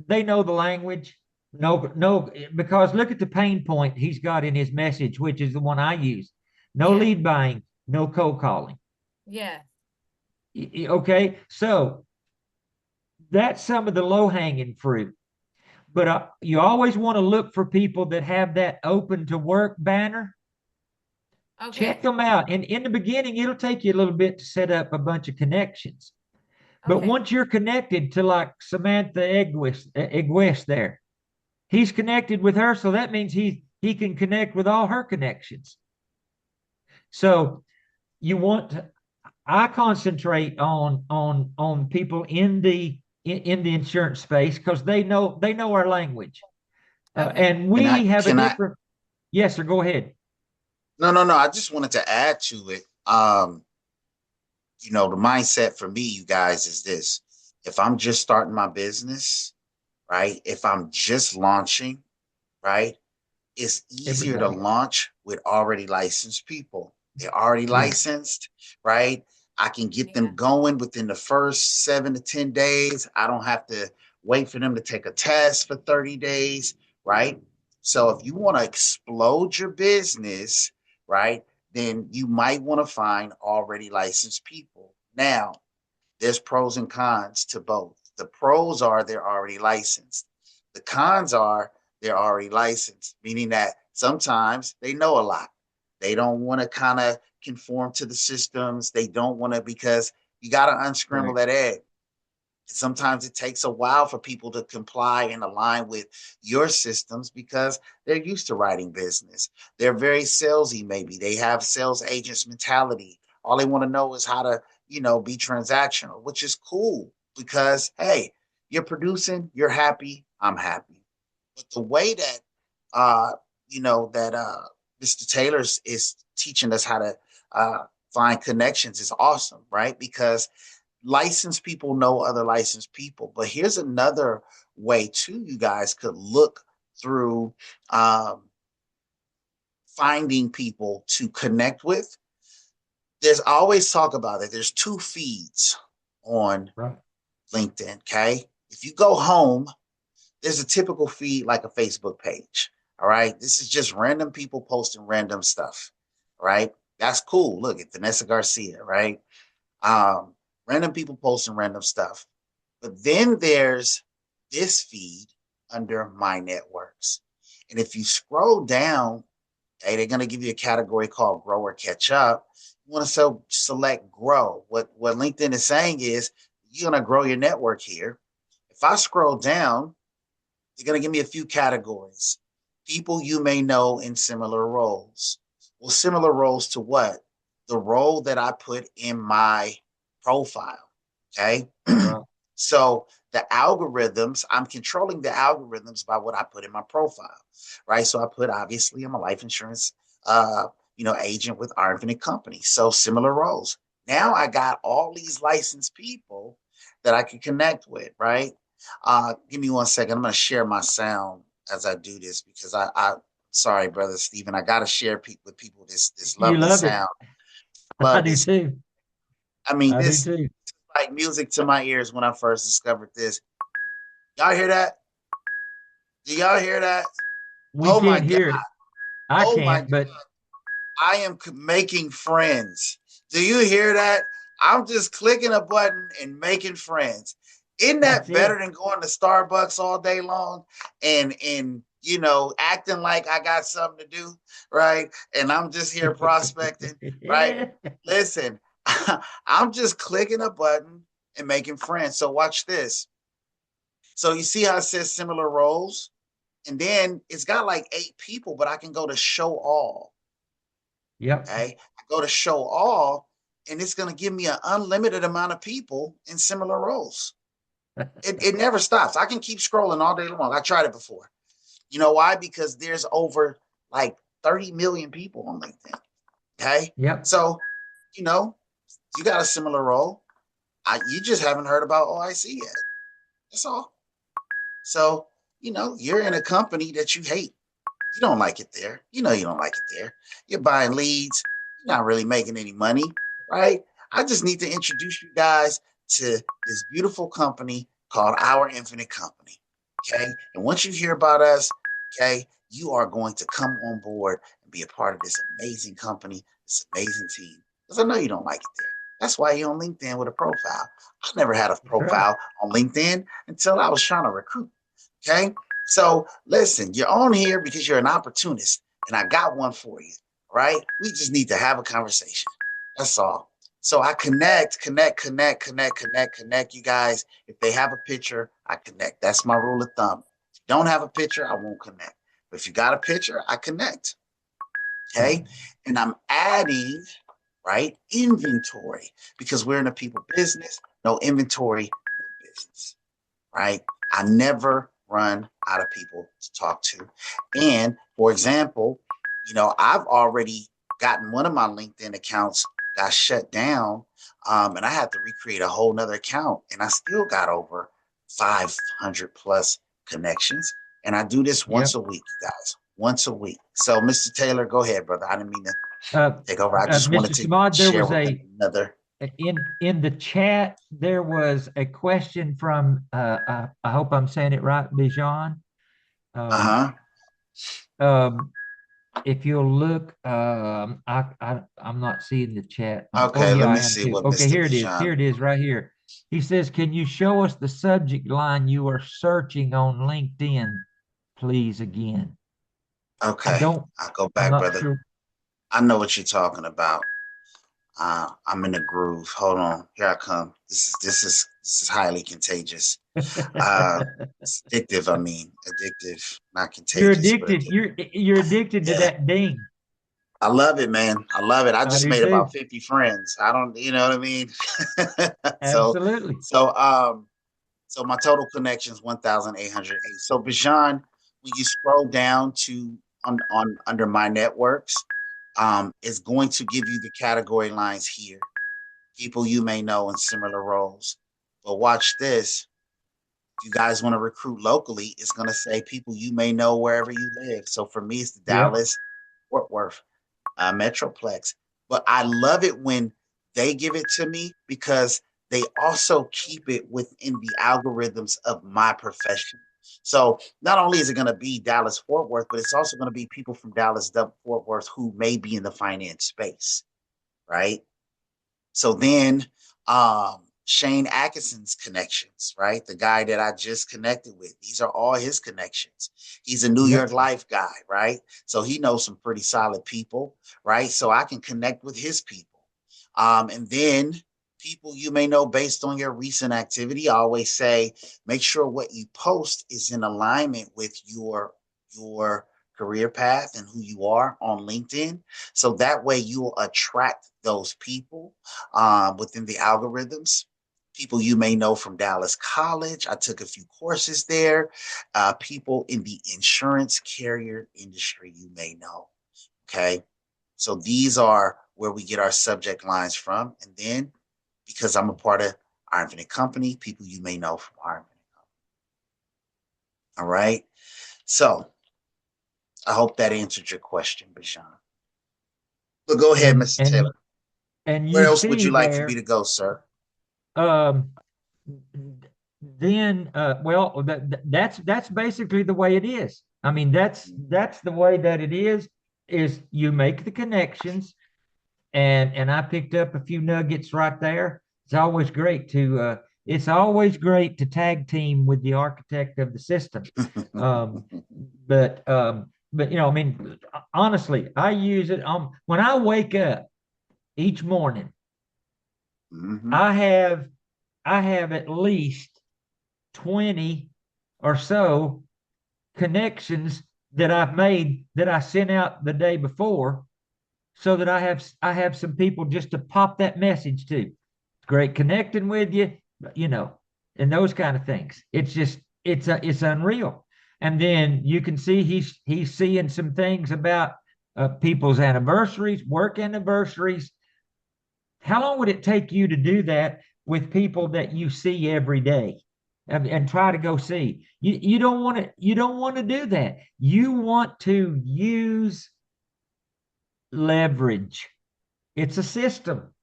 Speaker 1: the language. No, because look at the pain point he's got in his message, which is the one I use. No
Speaker 2: Yeah.
Speaker 1: lead buying, no cold calling.
Speaker 2: Yeah.
Speaker 1: Okay, so that's some of the low hanging fruit. But you always want to look for people that have that open to work banner. Check
Speaker 2: Okay.
Speaker 1: them out. And in the beginning, it'll take you a little bit to set up a bunch of connections. But
Speaker 2: Okay.
Speaker 1: once you're connected to like Samantha Egwest there, he's connected with her. So that means he can connect with all her connections. So you want to, I concentrate on people in the insurance space because they know our language.
Speaker 2: Okay.
Speaker 1: And
Speaker 3: Can I
Speaker 1: we have a
Speaker 3: can I
Speaker 1: different, yes, sir, go ahead.
Speaker 3: no, I just wanted to add to it. The mindset for me, you guys, is this. If I'm just starting my business, right? If I'm just launching, right? It's easier to
Speaker 1: Everybody.
Speaker 3: launch with already licensed people. They're already
Speaker 1: Yeah.
Speaker 3: licensed, right? I can get
Speaker 2: Yeah.
Speaker 3: them going within the first 7 to 10 days. I don't have to wait for them to take a test for 30 days, right? So if you want to explode your business, right, then you might want to find already licensed people. Now, there's pros and cons to both. The pros are they're already licensed. The cons are they're already licensed, meaning that sometimes they know a lot. They don't want to kind of conform to the systems. They don't want to, because you got to unscramble
Speaker 1: Right.
Speaker 3: that egg. Sometimes it takes a while for people to comply and align with your systems because they're used to writing business. They're very salesy, maybe. They have sales agents mentality. All they want to know is how to, be transactional, which is cool because, hey, you're producing, you're happy, I'm happy. But the way that, uh, Mr. Taylor is teaching us how to find connections is awesome, right? Because licensed people know other licensed people. But here's another way too, you guys could look through um, finding people to connect with. There's always talk about it. There's two feeds on
Speaker 1: Right.
Speaker 3: LinkedIn. Okay. If you go home, there's a typical feed like a Facebook page. All right. This is just random people posting random stuff. Right. That's cool. Look at Vanessa Garcia. Right. Um, Random people posting random stuff. But then there's this feed under My Networks. And if you scroll down, okay, they're going to give you a category called Grow or Catch Up. You want to select Grow. What LinkedIn is saying is you're going to grow your network here. If I scroll down, they're going to give me a few categories. People you may know in similar roles. Well, similar roles to what? The role that I put in my profile. Okay.
Speaker 1: Right.
Speaker 3: So the algorithms, I'm controlling the algorithms by what I put in my profile, right? So I put, obviously, I'm a life insurance, agent with Arvin and Company. So similar roles. Now I got all these licensed people that I can connect with, right? Give me 1 second. I'm going to share my sound as I do this because sorry, brother Stephen, I got to share with people this
Speaker 1: You
Speaker 3: lovely
Speaker 1: love it.
Speaker 3: sound.
Speaker 1: I
Speaker 3: Love
Speaker 1: do
Speaker 3: this.
Speaker 1: too.
Speaker 3: I mean,
Speaker 1: I do
Speaker 3: this
Speaker 1: too.
Speaker 3: like music to my ears when I first discovered this. Y'all hear that? Do y'all hear that?
Speaker 1: We
Speaker 3: Oh my
Speaker 1: can't
Speaker 3: God.
Speaker 1: hear it. I
Speaker 3: Oh my
Speaker 1: can't,
Speaker 3: God.
Speaker 1: but
Speaker 3: I am making friends. Do you hear that? I'm just clicking a button and making friends. Isn't
Speaker 1: that's
Speaker 3: that
Speaker 1: it.
Speaker 3: better than going to Starbucks all day long and acting like I got something to do, right? And I'm just here prospecting, right? Listen, I'm just clicking a button and making friends. So watch this. So you see how it says similar roles? And then it's got like 8 people, but I can go to show all.
Speaker 1: Yep.
Speaker 3: Okay. I go to show all, and it's going to give me an unlimited amount of people in similar roles. It never stops. I can keep scrolling all day long. I tried it before. You know why? Because there's over like 30 million people on LinkedIn. Okay.
Speaker 1: Yep.
Speaker 3: So, you know, you got a similar role. You just haven't heard about OIC yet. That's all. So, you're in a company that you hate. You don't like it there. You know you don't like it there. You're buying leads. You're not really making any money, right? I just need to introduce you guys to this beautiful company called Our Infinite Company. Okay. And once you hear about us, okay, you are going to come on board and be a part of this amazing company, this amazing team. Because I know you don't like it there. That's why you're on LinkedIn with a profile. I never had a profile on LinkedIn until I was trying to recruit. Okay. So listen, you're on here because you're an opportunist, and I got one for you. Right? We just need to have a conversation. That's all. So I connect, you guys. If they have a picture, I connect. That's my rule of thumb. If you don't have a picture, I won't connect. But if you got a picture, I connect. Okay. And I'm adding, right, inventory, because we're in a people business. No inventory, no business. Right? I never run out of people to talk to. And for example, I've already gotten one of my LinkedIn accounts got shut down, and I had to recreate a whole nother account, and I still got over 500 plus connections. And I do this once a week, you guys, once a week. So, Mr. Taylor, go ahead, brother. I didn't mean to take over. I just
Speaker 1: Mr.
Speaker 3: wanted to
Speaker 1: Samad, there
Speaker 3: share
Speaker 1: was
Speaker 3: with another.
Speaker 1: in the chat, there was a question from I hope I'm saying it right, Bijan. If you'll look, I'm not seeing the chat.
Speaker 3: Okay,
Speaker 1: yeah,
Speaker 3: let
Speaker 1: I
Speaker 3: me
Speaker 1: am
Speaker 3: see
Speaker 1: too.
Speaker 3: what
Speaker 1: Okay,
Speaker 3: Mr.
Speaker 1: here it is.
Speaker 3: Bijan.
Speaker 1: Here it is, right here. He says, "Can you show us the subject line you are searching on LinkedIn, please?" Again,
Speaker 3: Okay, I'll go
Speaker 1: I'm
Speaker 3: back,
Speaker 1: not
Speaker 3: brother.
Speaker 1: sure.
Speaker 3: I know what you're talking about. I'm in the groove. Hold on, here I come. This is highly contagious. It's addictive. I mean, addictive, not
Speaker 1: You're
Speaker 3: contagious, but
Speaker 1: addicted.
Speaker 3: addictive.
Speaker 1: You're addicted to
Speaker 3: Yeah,
Speaker 1: that ding.
Speaker 3: I love it, man. I love it. I
Speaker 1: I
Speaker 3: just
Speaker 1: do
Speaker 3: made
Speaker 1: too.
Speaker 3: about 50 friends. I don't, you know what I mean? so,
Speaker 1: Absolutely.
Speaker 3: so, um, so my total connections 1,808. So, Bijan, when you scroll down to on under my networks, it's going to give you the category lines here. People you may know in similar roles. But watch this. If you guys want to recruit locally, it's going to say people you may know wherever you live. So for me, it's the
Speaker 1: Yep.
Speaker 3: Dallas, Fort Worth, Metroplex. But I love it when they give it to me, because they also keep it within the algorithms of my profession. So not only is it going to be Dallas, Fort Worth, but it's also going to be people from Dallas, Fort Worth who may be in the finance space, right? So then Shane Atkinson's connections, right? The guy that I just connected with. These are all his connections. He's a New York
Speaker 1: Yep.
Speaker 3: Life guy, right? So he knows some pretty solid people, right? So I can connect with his people. And then people you may know based on your recent activity. I always say, make sure what you post is in alignment with your career path and who you are on LinkedIn. So that way you'll attract those people within the algorithms. People you may know from Dallas College. I took a few courses there. People in the insurance carrier industry you may know. Okay. So these are where we get our subject lines from. And then because I'm a part of Our Infinite Company, people you may know from Our Infinite Company. All right. So I hope that answered your question, Bijan. But go ahead, Mr. Taylor.
Speaker 1: And
Speaker 3: Where
Speaker 1: you
Speaker 3: else would
Speaker 1: see
Speaker 3: you like for me
Speaker 1: there,
Speaker 3: to go, sir?
Speaker 1: um, then well, that's basically the way it is. I mean, that's the way that it is you make the connections, and I picked up a few nuggets right there. It's always great to tag team with the architect of the system. Um, but I mean, honestly, I use it when I wake up each morning.
Speaker 3: Mhm.
Speaker 1: I have at least 20 or so connections that I've made that I sent out the day before, so that I have some people just to pop that message to. It's great connecting with you, you know, and those kind of things. It's just it's unreal. And then you can see he's seeing some things about people's anniversaries, work anniversaries. How long would it take you to do that with people that you see every day? And try to go see. You don't want to do that. You want to use leverage. It's a system.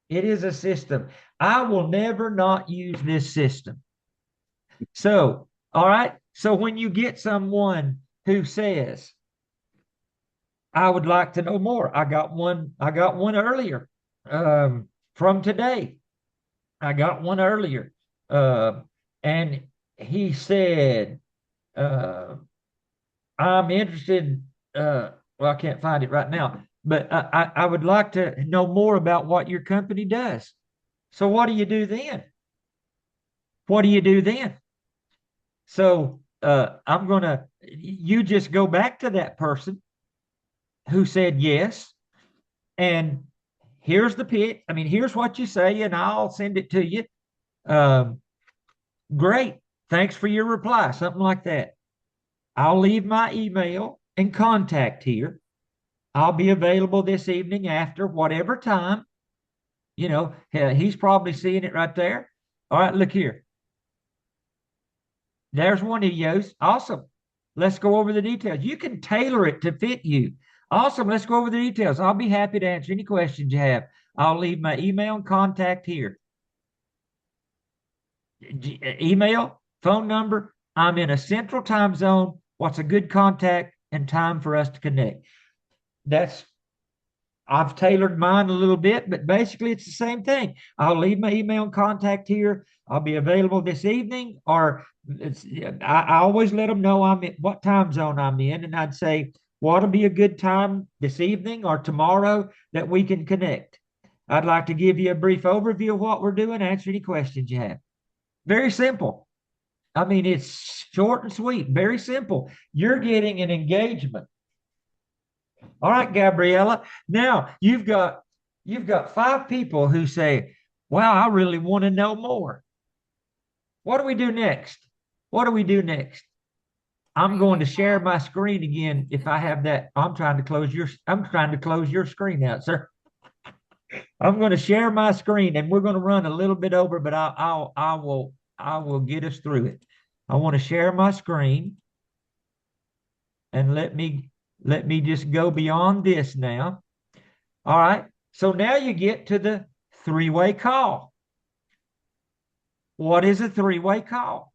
Speaker 1: It is a system. I will never not use this system. So, all right. So when you get someone who says, I would like to know more. I got one earlier from today. I got one earlier. Uh, and he said, uh, I'm interested. Well, I can't find it right now, but I would like to know more about what your company does. So, what do you do then? What do you do then? So, you just go back to that person who said yes, and here's the pitch. I mean, here's what you say, and I'll send it to you. Um, Great. Thanks for your reply. Something like that. I'll leave my email and contact here. I'll be available this evening after whatever time. You know, he's probably seeing it right there. All right, look here. There's one of yours. Awesome. Let's go over the details. You can tailor it to fit you. Awesome. Let's go over the details. I'll be happy to answer any questions you have. I'll leave my email and contact here. Email, phone number. I'm in a central time zone. What's a good contact and time for us to connect? I've tailored mine a little bit, but basically it's the same thing. I'll leave my email and contact here. I'll be available this evening, or I always let them know I'm in what time zone I'm in, and I'd say what'll be a good time this evening or tomorrow that we can connect. I'd like to give you a brief overview of what we're doing, answer any questions you have. Very simple. I mean, it's short and sweet, very simple. You're getting an engagement. All right, Gabriella. Now you've got 5 people who say, "Wow, I really want to know more." What do we do next? What do we do next? I'm going to share my screen again. If I have that, I'm trying to close your screen out, sir. I'm going to share my screen, and we're going to run a little bit over, but I will get us through it. I want to share my screen, and let me just go beyond this now. All right. So now you get to the three-way call. What is a three-way call?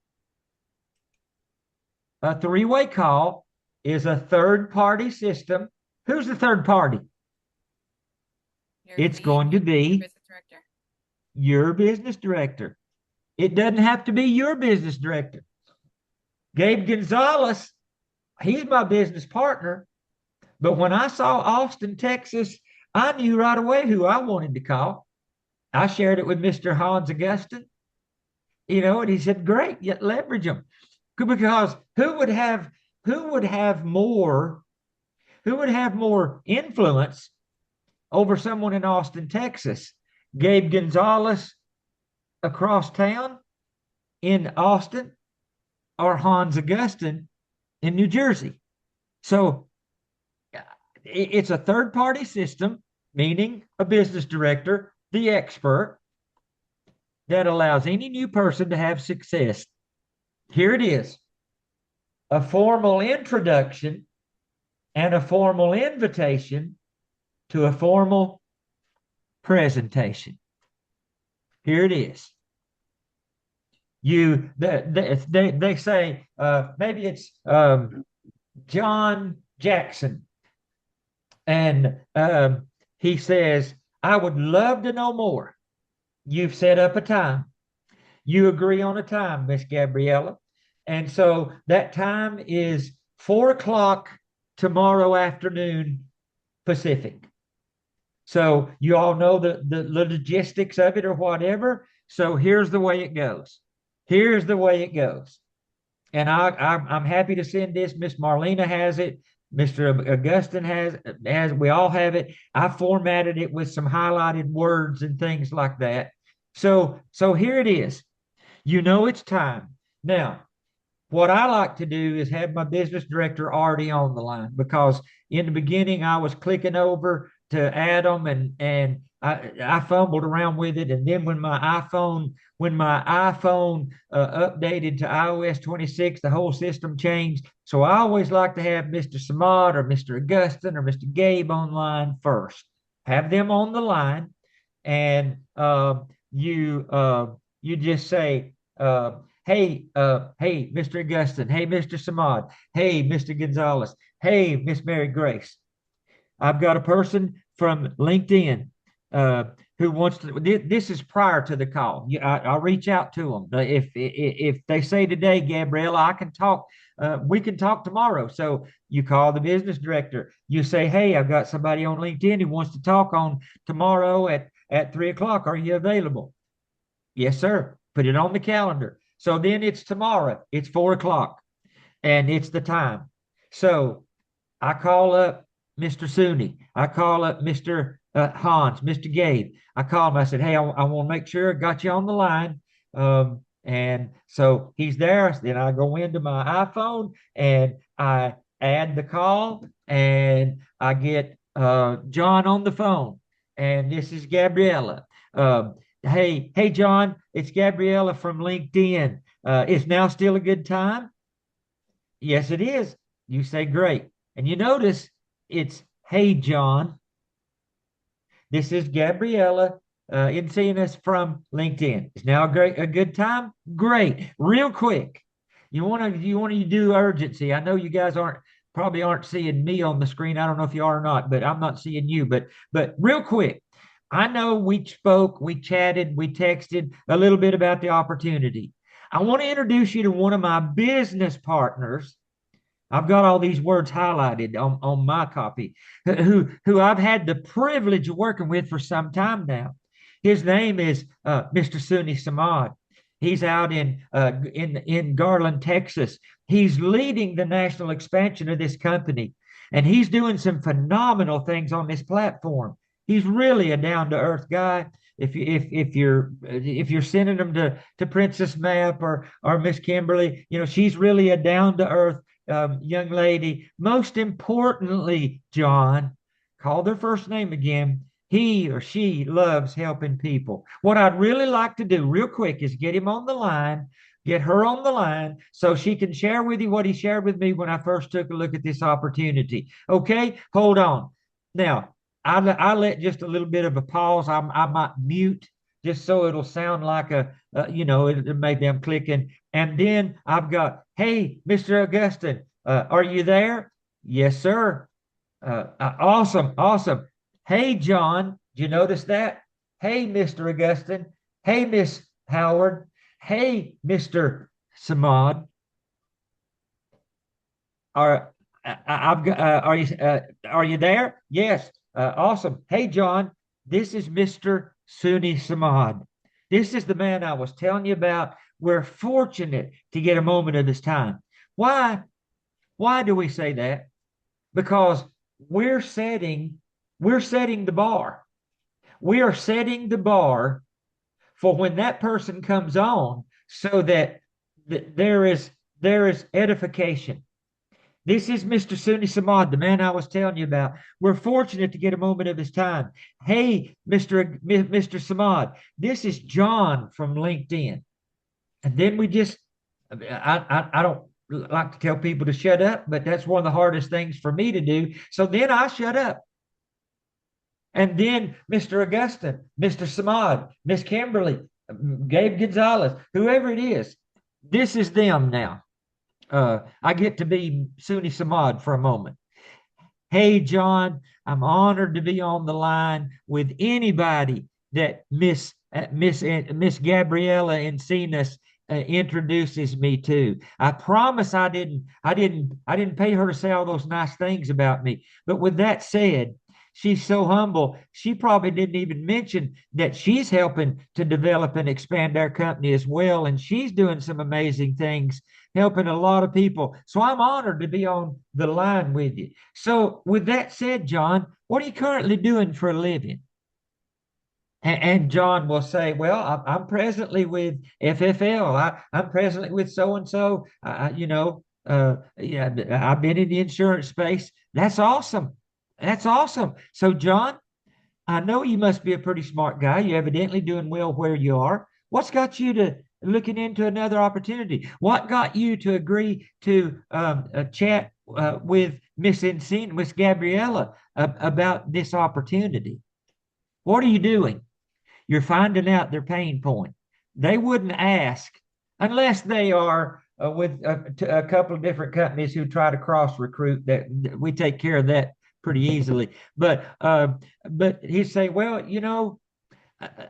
Speaker 1: A three-way call is a third-party system. Who's the third party? It's going to be your business director. It doesn't have to be your business director. Gabe Gonzalez, he's my business partner. But when I saw Austin, Texas, I knew right away who I wanted to call. I shared it with Mr. Hans Augustin, and he said, "Great, yet leverage them." Because who would have more influence over someone in Austin, Texas? Gabe Gonzalez across town in Austin, or Hans Augustin in New Jersey? So it's a third-party system, meaning a business director, the expert, that allows any new person to have success. Here it is: a formal introduction and a formal invitation to a formal presentation. Here it is. They say maybe it's John Jackson, and he says, "I would love to know more." You've set up a time. You agree on a time, Miss Gabriella. And so that time is 4 o'clock tomorrow afternoon Pacific. So you all know the logistics of it or whatever. So here's the way it goes. Here's the way it goes. And I'm happy to send this. Miss Marlena has it. Mr. Augustin has. We all have it. I formatted it with some highlighted words and things like that. So here it is. You know it's time. Now, what I like to do is have my business director already on the line, because in the beginning I was clicking over to add them, and I fumbled around with it. And then when my iPhone updated to iOS 26, the whole system changed. So I always like to have Mr. Samad or Mr. Augustin or Mr. Gabe online first. Have them on the line, and you just say, hey, Mr. Augustin. Hey, Mr. Samad. Hey, Mr. Gonzalez. Hey, Miss Mary Grace. I've got a person from LinkedIn uh, who wants to. This is prior to the call. I'll reach out to them. If they say today, Gabriella, I can talk. We can talk tomorrow. So you call the business director. You say, hey, I've got somebody on LinkedIn who wants to talk on tomorrow at 3 o'clock. Are you available? Yes, sir. Put it on the calendar. So then it's tomorrow. It's 4 o'clock, and it's the time. So I call up Mr. Suni. I call up Mr. Hans, Mr. Gabe. I call him. I said, hey, I want to make sure I got you on the line. And so he's there. Then I go into my iPhone and I add the call, and I get John on the phone. And this is Gabriella. Hey, John, it's Gabriella from LinkedIn. Is now still a good time? Yes, it is. You say great. And you notice it's, hey, John, this is Gabriella Encinas from LinkedIn. Is now a good time? Great. Real quick. You want to do urgency. I know you guys probably aren't seeing me on the screen. I don't know if you are or not, but I'm not seeing you. But real quick. I know we spoke, we chatted, we texted a little bit about the opportunity. I want to introduce you to one of my business partners. I've got all these words highlighted on my copy, who I've had the privilege of working with for some time now. His name is Mr. Suni Samad. He's out in Garland, Texas. He's leading the national expansion of this company, and he's doing some phenomenal things on this platform. He's really a down-to-earth guy. If you're sending them to Princess Map or Miss Kimberly, she's really a down-to-earth young lady. Most importantly, John, call their first name again. He or she loves helping people. What I'd really like to do real quick is get him on the line, get her on the line, so she can share with you what he shared with me when I first took a look at this opportunity. Okay, hold on. Now, I let just a little bit of a pause. I might mute just so it'll sound like maybe I'm clicking. And then I've got, hey, Mr. Augustin, are you there? Yes, sir. Awesome. Hey, John, did you notice that? Hey, Mr. Augustin. Hey, Miss Howard. Hey, Mr. Samad. Are you there? Yes. Awesome. Hey, John, this is Mr. Suni Samad. This is the man I was telling you about. We're fortunate to get a moment of his time. Why do we say that? Because we're setting the bar. We are setting the bar for when that person comes on, so that there is edification. This is Mr. Suni Samad, the man I was telling you about. We're fortunate to get a moment of his time. Hey, Mr. Samad, this is John from LinkedIn. And then we just, I don't like to tell people to shut up, but that's one of the hardest things for me to do. So then I shut up. And then Mr. Augustin, Mr. Samad, Miss Kimberly, Gabe Gonzalez, whoever it is, this is them now. I get to be Suni Samad for a moment. Hey, John, I'm honored to be on the line with anybody that Miss Gabriella Encinas introduces me to. I promise I didn't pay her to say all those nice things about me. But with that said, She's so humble. She probably didn't even mention that she's helping to develop and expand our company as well. And she's doing some amazing things, helping a lot of people. So I'm honored to be on the line with you. So, with that said, John, what are you currently doing for a living? And John will say, well, I'm presently with FFL. I'm presently with so and so. Yeah, I've been in the insurance space. That's awesome. That's awesome. So, John, I know you must be a pretty smart guy. You're evidently doing well where you are. What's got you to looking into another opportunity? What got you to agree to chat with Miss Encina, Miss Gabriella, about this opportunity? What are you doing? You're finding out their pain point. They wouldn't ask unless they are with a couple of different companies who try to cross recruit. That we take care of that pretty easily. But he'd say, well,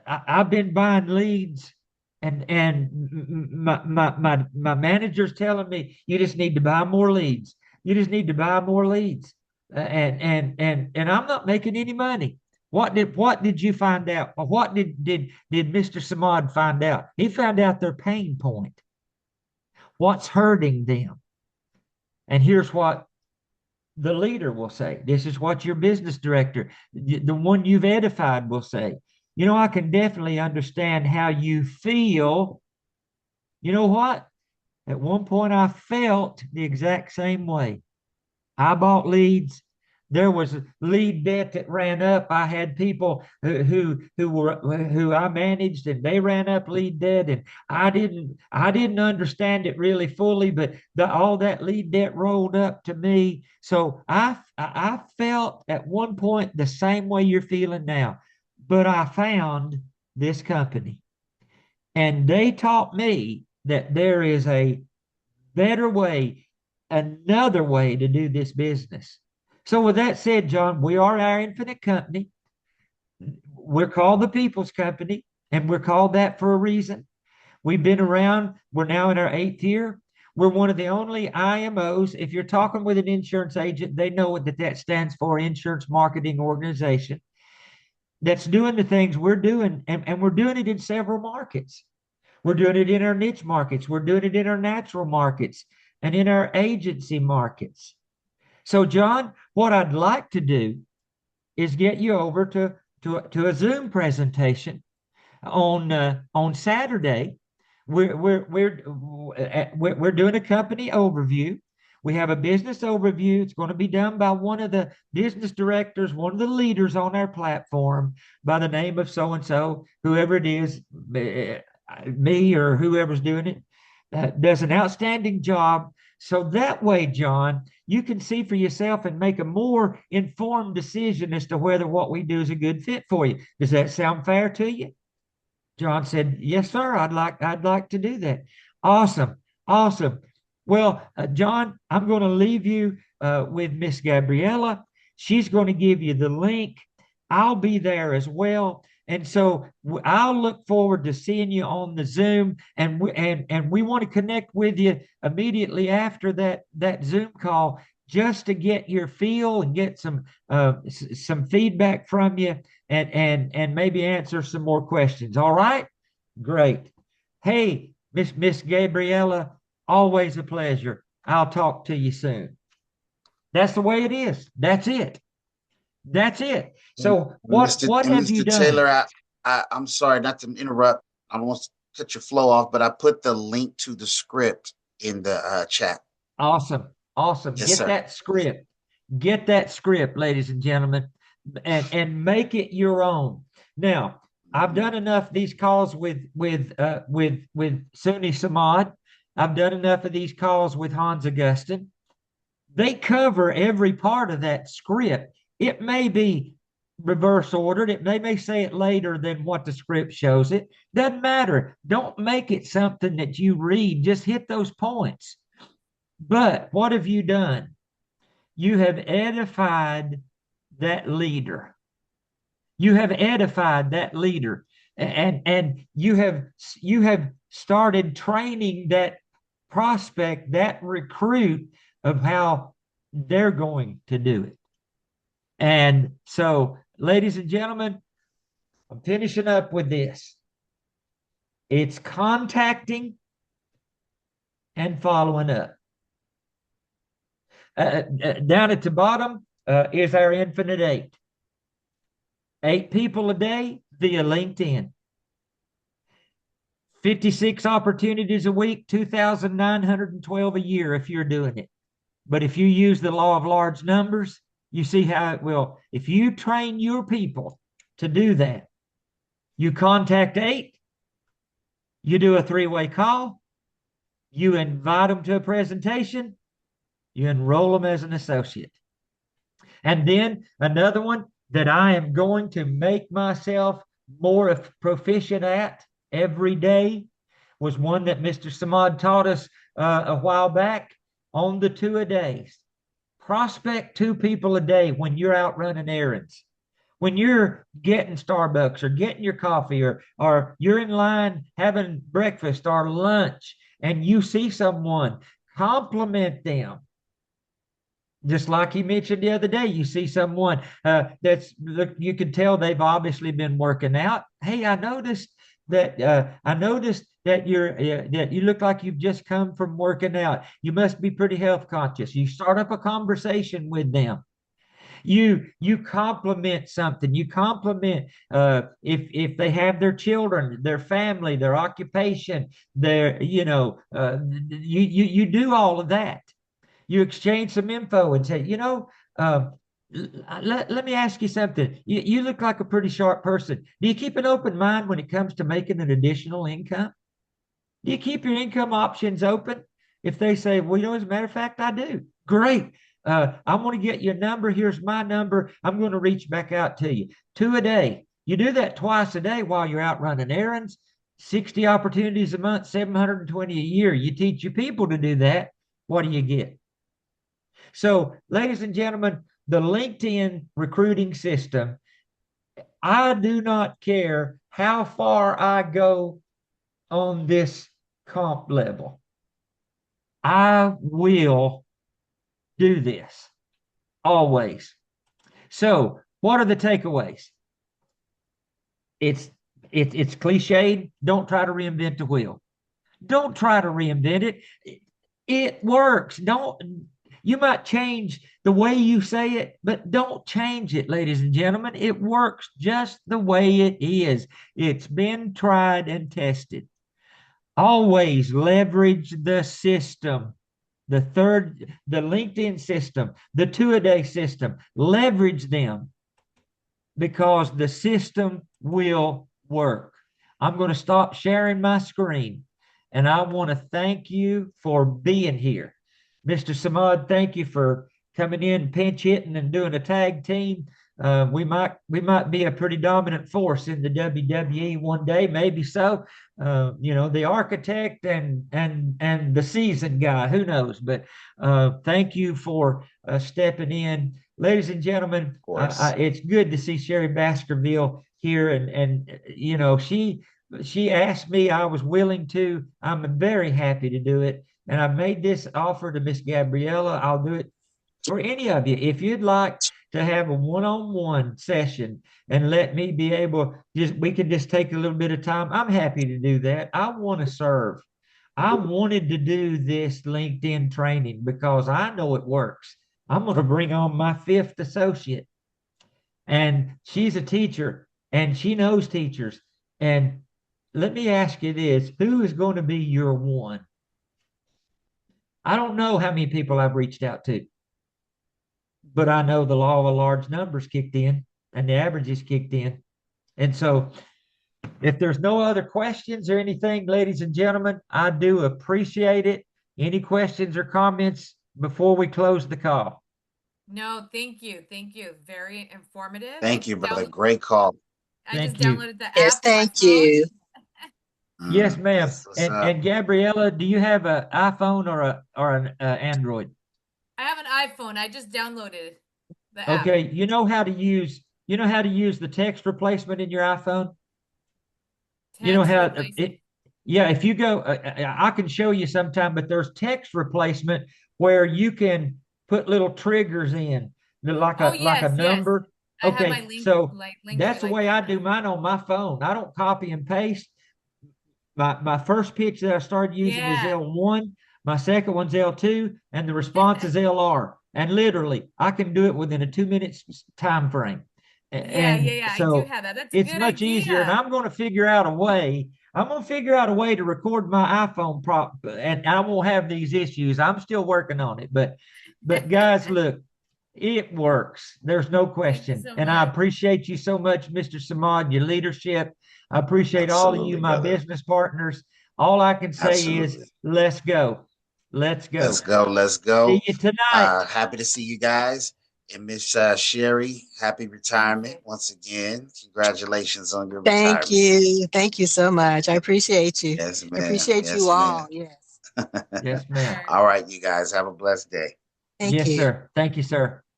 Speaker 1: I've been buying leads, and my manager's telling me you just need to buy more leads. You just need to buy more leads, and I'm not making any money. What did you find out? What did Mr. Samad find out? He found out their pain point. What's hurting them? And here's what the leader will say. This is what your business director, the one you've edified, will say. I can definitely understand how you feel. You know what? At one point, I felt the exact same way. I bought leads. There was a lead debt that ran up. I had people who I managed, and they ran up lead debt, and I didn't understand it really fully, but all that lead debt rolled up to me. So I felt at one point the same way you're feeling now, but I found this company, and they taught me that there is a better way, another way to do this business. So, with that said, John, we are our infinite company. We're called the People's Company, and we're called that for a reason. We've been around. We're now in our 8th year. We're one of the only IMOs. If you're talking with an insurance agent, they know what that stands for, Insurance Marketing Organization, that's doing the things we're doing, and we're doing it in several markets. We're doing it in our niche markets. We're doing it in our natural markets and in our agency markets. So, John, what I'd like to do is get you over to a Zoom presentation on Saturday. We're doing a company overview. We have a business overview. It's going to be done by one of the business directors, one of the leaders on our platform, by the name of so and so, whoever it is, me or whoever's doing it, does an outstanding job. So that way, John, you can see for yourself and make a more informed decision as to whether what we do is a good fit for you. Does that sound fair to you? John said, yes, sir. I'd like to do that. Awesome. Awesome. Well, John, I'm going to leave you with Miss Gabriella. She's going to give you the link. I'll be there as well. And so I'll look forward to seeing you on the Zoom, and we want to connect with you immediately after that Zoom call, just to get your feel and get some feedback from you, and maybe answer some more questions. All right? Great. Hey, Miss Gabriella, always a pleasure. I'll talk to you soon. That's the way it is. That's it. That's it. So what have
Speaker 3: Mr.
Speaker 1: you done?
Speaker 3: Taylor, I'm sorry not to interrupt. I don't want to cut your flow off, but I put the link to the script in the chat.
Speaker 1: Awesome. Awesome.
Speaker 3: Yes,
Speaker 1: Get
Speaker 3: sir.
Speaker 1: that script. Get that script, ladies and gentlemen, and make it your own. Now, I've done enough of these calls with Suni Samad. I've done enough of these calls with Hans Augustin. They cover every part of that script. It may be reverse ordered. They may say it later than what the script shows it. Doesn't matter. Don't make it something that you read. Just hit those points. But what have you done? You have edified that leader. You have edified that leader. And you have started training that prospect, that recruit, of how they're going to do it. And so, ladies and gentlemen, I'm finishing up with this. It's contacting and following up. Down at the bottom is our infinite eight. 8 people a day via LinkedIn. 56 opportunities a week, 2,912 a year if you're doing it. But if you use the law of large numbers, you see how it will. If you train your people to do that, you contact 8, you do a 3-way call, you invite them to a presentation, you enroll them as an associate. And then another one that I am going to make myself more proficient at every day was one that Mr. Samad taught us a while back on the 2-a-days. Prospect 2 people a day when you're out running errands. When you're getting Starbucks or getting your coffee, or you're in line having breakfast or lunch and you see someone, compliment them. Just like he mentioned the other day, you see someone you can tell they've obviously been working out. Hey, I noticed that you look like you've just come from working out. You must be pretty health conscious. You start up a conversation with them. You compliment something. You compliment if they have their children, their family, their occupation, you do all of that. You exchange some info and say, let me ask you something. You look like a pretty sharp person. Do you keep an open mind when it comes to making an additional income? Do you keep your income options open? If they say, well, as a matter of fact, I do. Great. I want to get your number. Here's my number. I'm going to reach back out to you. 2 a day. You do that twice a day while you're out running errands. 60 opportunities a month, 720 a year. You teach your people to do that. What do you get? So, ladies and gentlemen, the LinkedIn recruiting system, I do not care how far I go on this comp level. I will do this always. So, what are the takeaways? It's cliched. Don't try to reinvent the wheel. Don't try to reinvent it. It works. You might change the way you say it, but don't change it, ladies and gentlemen. It works just the way it is. It's been tried and tested. Always leverage the system. The LinkedIn system, the 2-a-day system, leverage them because the system will work. I'm going to stop sharing my screen, and I want to thank you for being here. Mr. Samad, thank you for coming in, pinch hitting, and doing a tag team. We might be a pretty dominant force in the WWE one day, maybe so. The architect and the seasoned guy, who knows? But thank you for stepping in, ladies and gentlemen. It's good to see Sherry Baskerville here, and she asked me. I was willing to. I'm very happy to do it. And I made this offer to Miss Gabriella. I'll do it for any of you. If you'd like to have a one-on-one session and let me be able, we can just take a little bit of time. I'm happy to do that. I want to serve. I wanted to do this LinkedIn training because I know it works. I'm going to bring on my 5th associate. And she's a teacher and she knows teachers. And let me ask you this, who is going to be your one? I don't know how many people I've reached out to, but I know the law of large numbers kicked in and the averages kicked in. And so if there's no other questions or anything, ladies and gentlemen, I do appreciate it. Any questions or comments before we close the call?
Speaker 2: No, thank you. Thank you. Very informative.
Speaker 3: Thank you, brother. Great call.
Speaker 2: I just
Speaker 1: Thank you.
Speaker 2: downloaded the app.
Speaker 4: Yes,
Speaker 2: on my
Speaker 4: thank
Speaker 2: phone.
Speaker 4: you.
Speaker 1: Yes, ma'am.
Speaker 3: That's what's up.
Speaker 1: And Gabriella, do you have an iPhone or an Android?
Speaker 2: I have an iPhone. I just downloaded the app.
Speaker 1: Okay, you know how to use the text replacement in your iPhone? You know
Speaker 2: Text
Speaker 1: how
Speaker 2: replacement.
Speaker 1: if you go, I can show you sometime, but there's text replacement where you can put little triggers in. like
Speaker 2: Oh,
Speaker 1: a
Speaker 2: yes, yes.
Speaker 1: number.
Speaker 2: I have my
Speaker 1: Okay,
Speaker 2: link,
Speaker 1: so
Speaker 2: like link to
Speaker 1: that's
Speaker 2: it
Speaker 1: the
Speaker 2: like
Speaker 1: way I
Speaker 2: that.
Speaker 1: do mine on my phone. I don't copy and paste. My first pitch that I started using is
Speaker 2: Yeah.
Speaker 1: L1. My second one's L2, and the response is LR. And literally, I can do it within a 2 minute time frame.
Speaker 2: Yeah,
Speaker 1: And
Speaker 2: yeah. I do
Speaker 1: so
Speaker 2: have that. That's a
Speaker 1: it's
Speaker 2: good
Speaker 1: much easier. And
Speaker 2: idea.
Speaker 1: I'm going to figure out a way. I'm going to figure out a way to record my iPhone prop, and I won't have these issues. I'm still working on it. But guys, look, it works. There's no
Speaker 2: Thank you
Speaker 1: question.
Speaker 2: so
Speaker 1: And I
Speaker 2: much.
Speaker 1: appreciate you so much, Mr. Samad, your leadership. I appreciate all of you,
Speaker 3: Absolutely,
Speaker 1: my
Speaker 3: brother.
Speaker 1: business partners. All I can say is,
Speaker 3: Absolutely.
Speaker 1: let's go. Let's go.
Speaker 3: Let's go. Let's
Speaker 1: See
Speaker 3: go.
Speaker 1: you tonight.
Speaker 3: Happy to see you guys. And Miss Sherry, happy retirement once again. Congratulations on your
Speaker 4: Thank
Speaker 3: retirement.
Speaker 4: you. Thank you so much. I appreciate you.
Speaker 3: Yes,
Speaker 4: I
Speaker 3: ma'am.
Speaker 4: appreciate
Speaker 3: Yes,
Speaker 4: you
Speaker 3: ma'am.
Speaker 4: all. Yes.
Speaker 1: Yes, ma'am.
Speaker 3: All right, you guys have a blessed day.
Speaker 4: Thank
Speaker 1: Yes,
Speaker 4: you.
Speaker 1: sir. Thank you, sir.